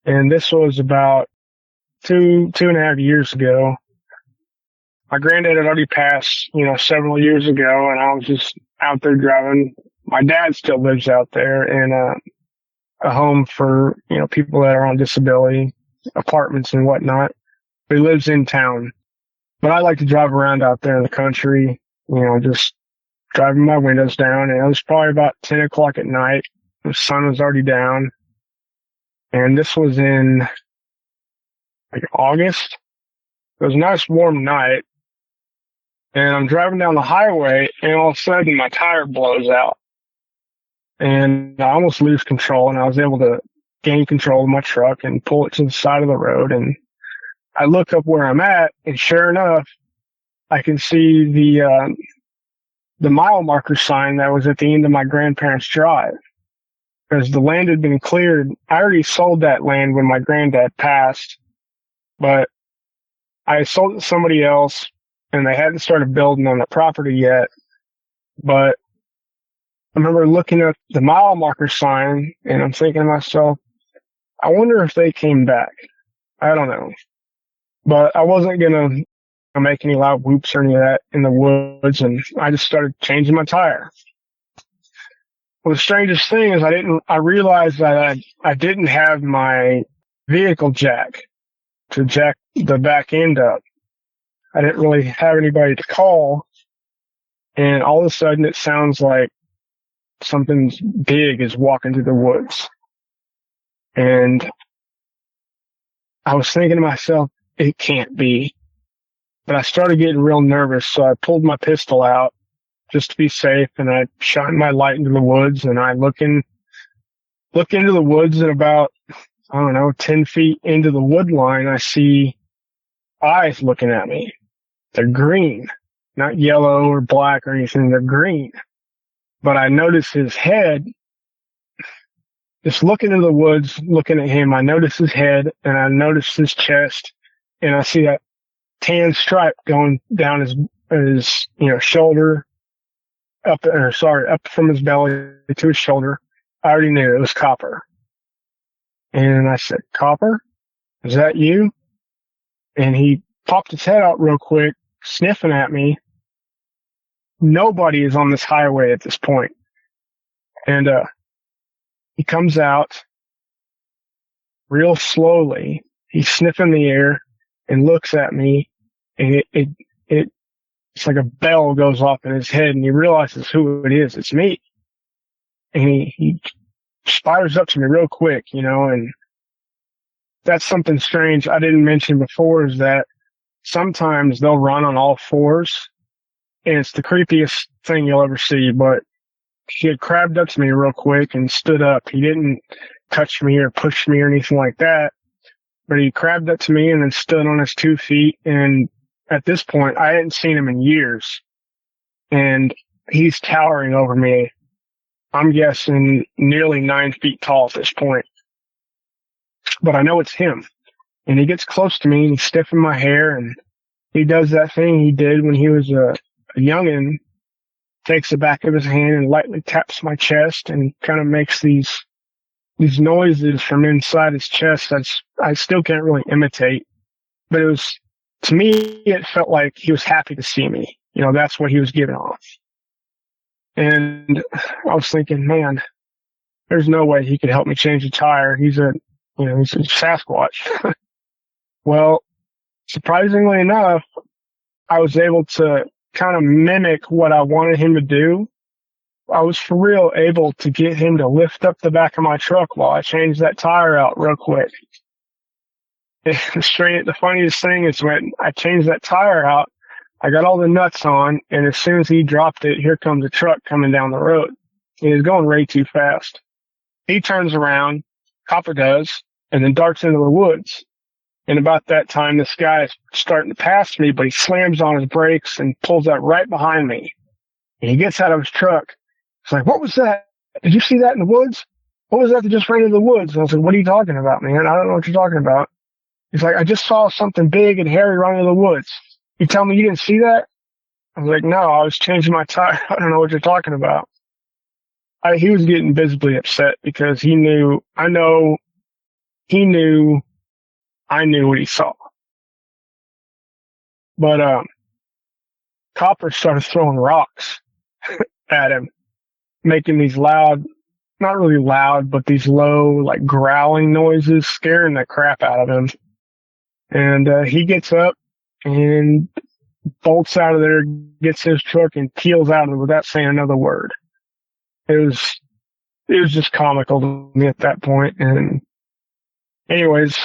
And this was about two and a half years ago. My granddad had already passed, several years ago, and I was just out there driving. My dad still lives out there in a home for, people that are on disability, apartments and whatnot. But he lives in town. But I like to drive around out there in the country, just driving my windows down. And it was probably about 10 o'clock at night. The sun was already down. And this was in August. It was a nice warm night. And I'm driving down the highway, and all of a sudden my tire blows out. And I almost lose control, and I was able to gain control of my truck and pull it to the side of the road. And I look up where I'm at, and sure enough, I can see the mile marker sign that was at the end of my grandparents' drive. Because the land had been cleared. I already sold that land when my granddad passed, but I sold it to somebody else, and they hadn't started building on the property yet. But I remember looking at the mile marker sign, and I'm thinking to myself, I wonder if they came back. I don't know. But I wasn't going to make any loud whoops or any of that in the woods, and I just started changing my tire. Well, the strangest thing is I realized that I didn't have my vehicle jack to jack the back end up. I didn't really have anybody to call, and all of a sudden it sounds like something big is walking through the woods. And I was thinking to myself, it can't be. But I started getting real nervous, so I pulled my pistol out just to be safe, and I shined my light into the woods, and I look into the woods, and about, 10 feet into the wood line, I see eyes looking at me. They're green, not yellow or black or anything. They're green. But I notice his head, just looking into the woods, looking at him, I notice his head, and I notice his chest, and I see that tan stripe going down his shoulder, up from his belly to his shoulder. I already knew it was Copper. And I said, Copper, is that you? And he popped his head out real quick, sniffing at me. Nobody is on this highway at this point. And he comes out real slowly. He's sniffing the air and looks at me, and it's like a bell goes off in his head, and he realizes who it is. It's me. And he spiders up to me real quick, and that's something strange I didn't mention before, is that sometimes they'll run on all fours, and it's the creepiest thing you'll ever see. But he had crabbed up to me real quick and stood up. He didn't touch me or push me or anything like that, but he crabbed up to me and then stood on his 2 feet. And at this point, I hadn't seen him in years, and he's towering over me. I'm guessing nearly 9 feet tall at this point, but I know it's him. And he gets close to me, and he's sniffing my hair, and he does that thing he did when he was a youngin', takes the back of his hand and lightly taps my chest and kind of makes these noises from inside his chest that I still can't really imitate. But to me, it felt like he was happy to see me. That's what he was giving off. And I was thinking, man, there's no way he could help me change a tire. He's a Sasquatch. Well, surprisingly enough, I was able to kind of mimic what I wanted him to do. I was for real able to get him to lift up the back of my truck while I changed that tire out real quick. The funniest thing is when I changed that tire out, I got all the nuts on, and as soon as he dropped it, here comes a truck coming down the road. He was going way too fast. He turns around, Copper does, and then darts into the woods. And about that time, this guy is starting to pass me, but he slams on his brakes and pulls out right behind me. And he gets out of his truck. He's like, what was that? Did you see that in the woods? What was that just ran into the woods? And I was like, what are you talking about, man? I don't know what you're talking about. He's like, I just saw something big and hairy run into the woods. You tell me you didn't see that? I was like, no, I was changing my tire. I don't know what you're talking about. He was getting visibly upset because he knew I knew what he saw. But Copper started throwing rocks at him, making these loud, not really loud, but these low, like growling noises, scaring the crap out of him. And he gets up and bolts out of there, gets his truck, and peels out of it without saying another word. It was just comical to me at that point. And anyways,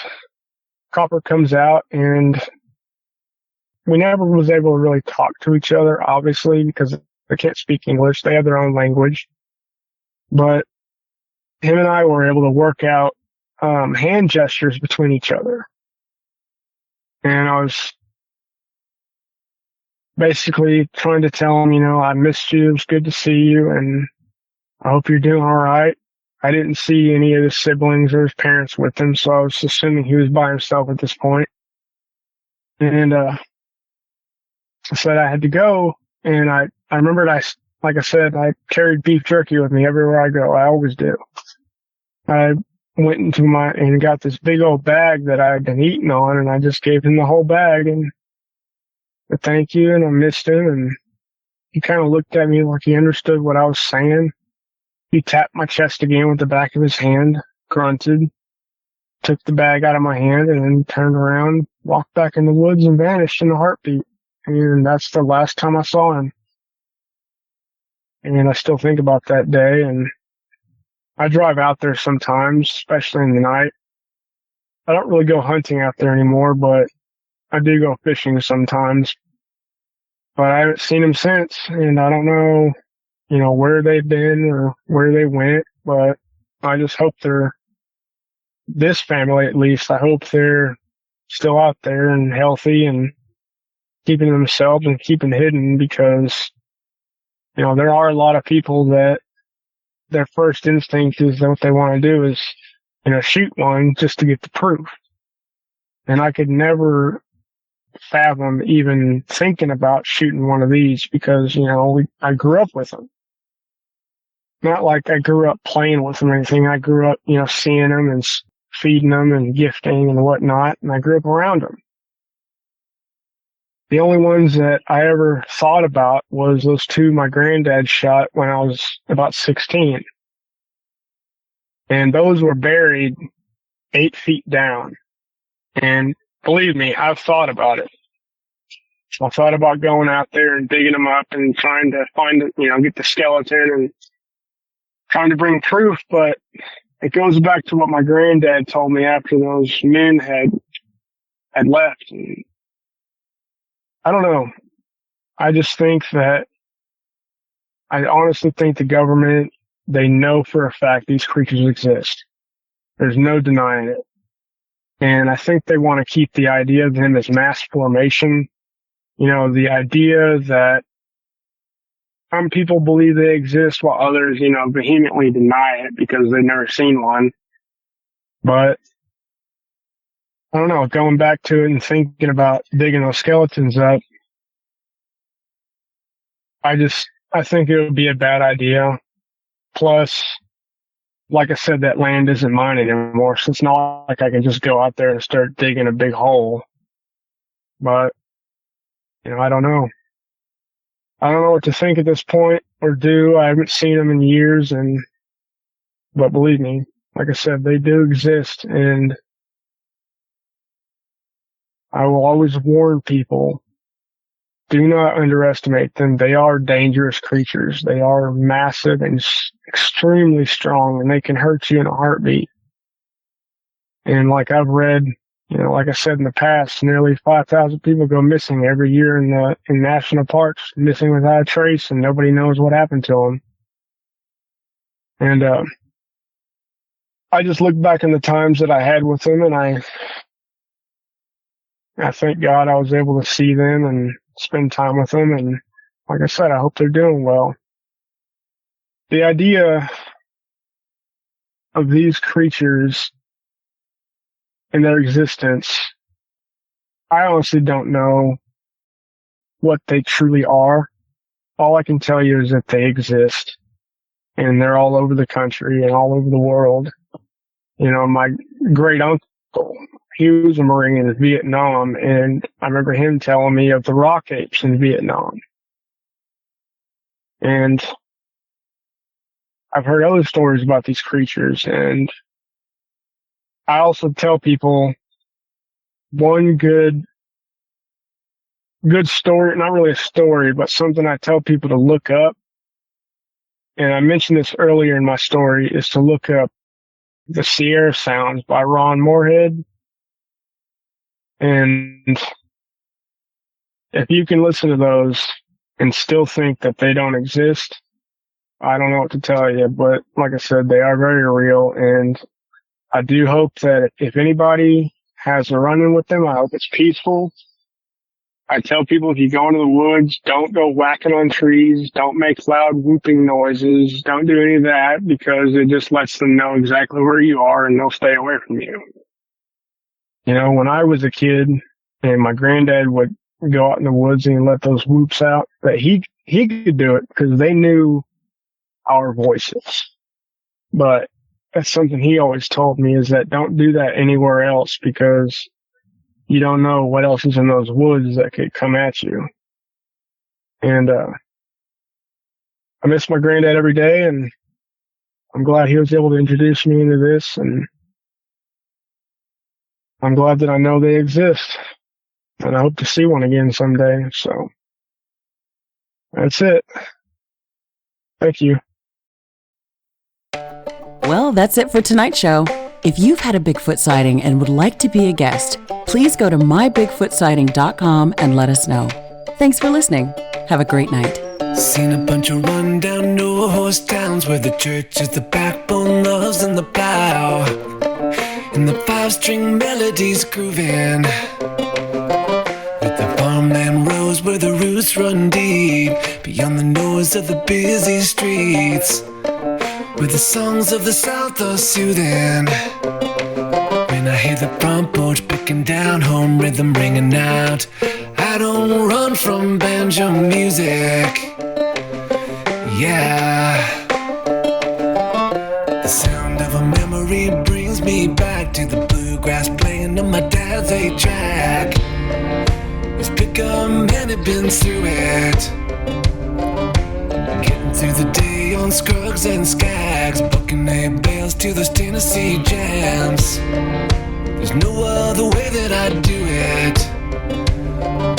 Copper comes out, and we never was able to really talk to each other, obviously, because they can't speak English. They have their own language. But him and I were able to work out hand gestures between each other. And I was basically trying to tell him, I missed you. It was good to see you, and I hope you're doing all right. I didn't see any of his siblings or his parents with him, so I was assuming he was by himself at this point. And I said I had to go, and I remembered like I said, I carried beef jerky with me everywhere I go. I always do. I went and got this big old bag that I had been eating on, and I just gave him the whole bag and a thank you, and I missed him, and he kind of looked at me like he understood what I was saying. He tapped my chest again with the back of his hand, grunted, took the bag out of my hand, and then turned around, walked back in the woods, and vanished in a heartbeat. And that's the last time I saw him. And I still think about that day, and I drive out there sometimes, especially in the night. I don't really go hunting out there anymore, but I do go fishing sometimes. But I haven't seen them since, and I don't know, where they've been or where they went, but I just hope this family at least, I hope they're still out there and healthy and keeping themselves and keeping hidden, because, there are a lot of people that their first instinct is that what they want to do is, shoot one just to get the proof. And I could never fathom even thinking about shooting one of these because, I grew up with them. Not like I grew up playing with them or anything. I grew up, seeing them and feeding them and gifting and whatnot, and I grew up around them. The only ones that I ever thought about was those two my granddad shot when I was about 16. And those were buried 8 feet down. And believe me, I've thought about it. I thought about going out there and digging them up and trying to find it, get the skeleton and trying to bring proof, but it goes back to what my granddad told me after those men had left. And I don't know. I just think that I honestly think the government, they know for a fact these creatures exist. There's no denying it. And I think they want to keep the idea of them as mass formation. The idea that some people believe they exist while others, vehemently deny it because they've never seen one. But I don't know, going back to it and thinking about digging those skeletons up, I think it would be a bad idea. Plus, like I said, that land isn't mine anymore, so it's not like I can just go out there and start digging a big hole. But, I don't know. I don't know what to think at this point or do. I haven't seen them in years, but believe me, like I said, they do exist, and I will always warn people, do not underestimate them. They are dangerous creatures. They are massive and extremely strong, and they can hurt you in a heartbeat. And like I've read, like I said in the past, nearly 5,000 people go missing every year in national parks, missing without a trace, and nobody knows what happened to them. And I just look back in the times that I had with them, and I thank God I was able to see them and spend time with them. And like I said, I hope they're doing well. The idea of these creatures and their existence, I honestly don't know what they truly are. All I can tell you is that they exist, and they're all over the country and all over the world. My great uncle, he was a Marine in Vietnam, and I remember him telling me of the rock apes in Vietnam. And I've heard other stories about these creatures, and I also tell people one good story, not really a story, but something I tell people to look up. And I mentioned this earlier in my story, is to look up the Sierra Sounds by Ron Moorhead. And if you can listen to those and still think that they don't exist, I don't know what to tell you, but like I said, they are very real. And I do hope that if anybody has a run-in with them, I hope it's peaceful. I tell people, if you go into the woods, don't go whacking on trees, don't make loud whooping noises, don't do any of that, because it just lets them know exactly where you are and they'll stay away from you. You know, when I was a kid and my granddad would go out in the woods and let those whoops out, that he could do it because they knew our voices. But that's something he always told me, is that don't do that anywhere else, because you don't know what else is in those woods that could come at you. And I miss my granddad every day, and I'm glad he was able to introduce me into this, and I'm glad that I know they exist, and I hope to see one again someday. So that's it. Thank you. Well, that's it for tonight's show. If you've had a Bigfoot sighting and would like to be a guest, please go to mybigfootsighting.com and let us know. Thanks for listening. Have a great night. Seen a bunch of rundown no-horse towns where the church is the backbone, loves and the plow, and the five-string melodies grooving, with the farmland rows where the roots run deep, beyond the noise of the busy streets, where the songs of the South are soothing. When I hear the front porch picking down, home rhythm ringing out, I don't run from banjo music. Yeah. The sound of a memory brings me back to the bluegrass playing on my dad's 8-track. It's pick a man had been through it, getting through the day on Scruggs and Skags, bucking hay bales to those Tennessee jams. There's no other way that I do it.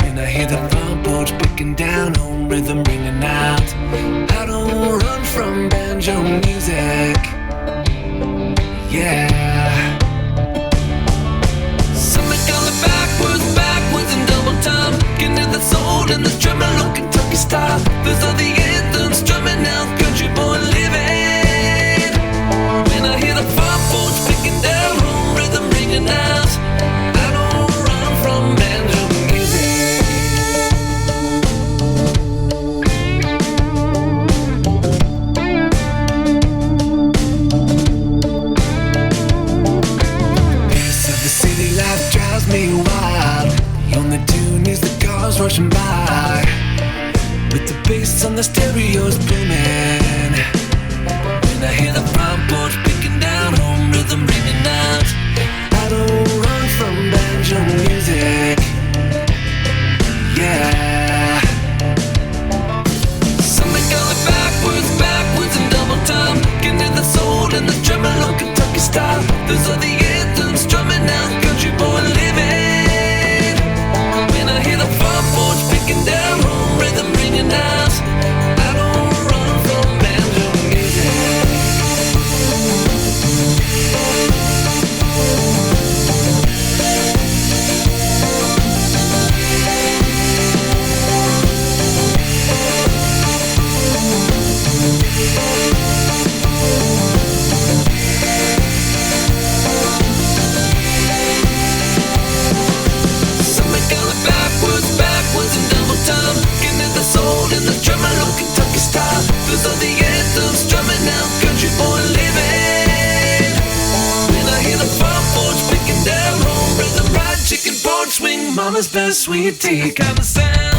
When I hear the front porch picking down, home rhythm ringing out, I don't run from banjo music. Yeah. Somebody call it backwoods and double time, looking at the soul and the tremolo Kentucky style. Those are the anthems strumming out, country boy living. When I hear the front porch picking down, home rhythm ringing out, I don't run from banjo music. Pace of the city life drives me wild. The only tune is the cars rushing by, with the bass on the stereos booming. When I hear the front porch picking down, home rhythm ringing out, I don't run from banjo music. Yeah. Somebody call it backwoods and double time, looking at the soul and the tremolo Kentucky style. Those are the anthems strumming out, country boy living. When I hear the front porch picking down, home rhythm ringing out, I don't run from banjo music. Somebody call it backwoods and double time, looking at the soul and the tremolo Kentucky style. Those are the anthems strumming out, country boy living. When I hear the front porch picking down, home rhythm, fried chicken, porch swing, mama's best sweet tea kind of sound.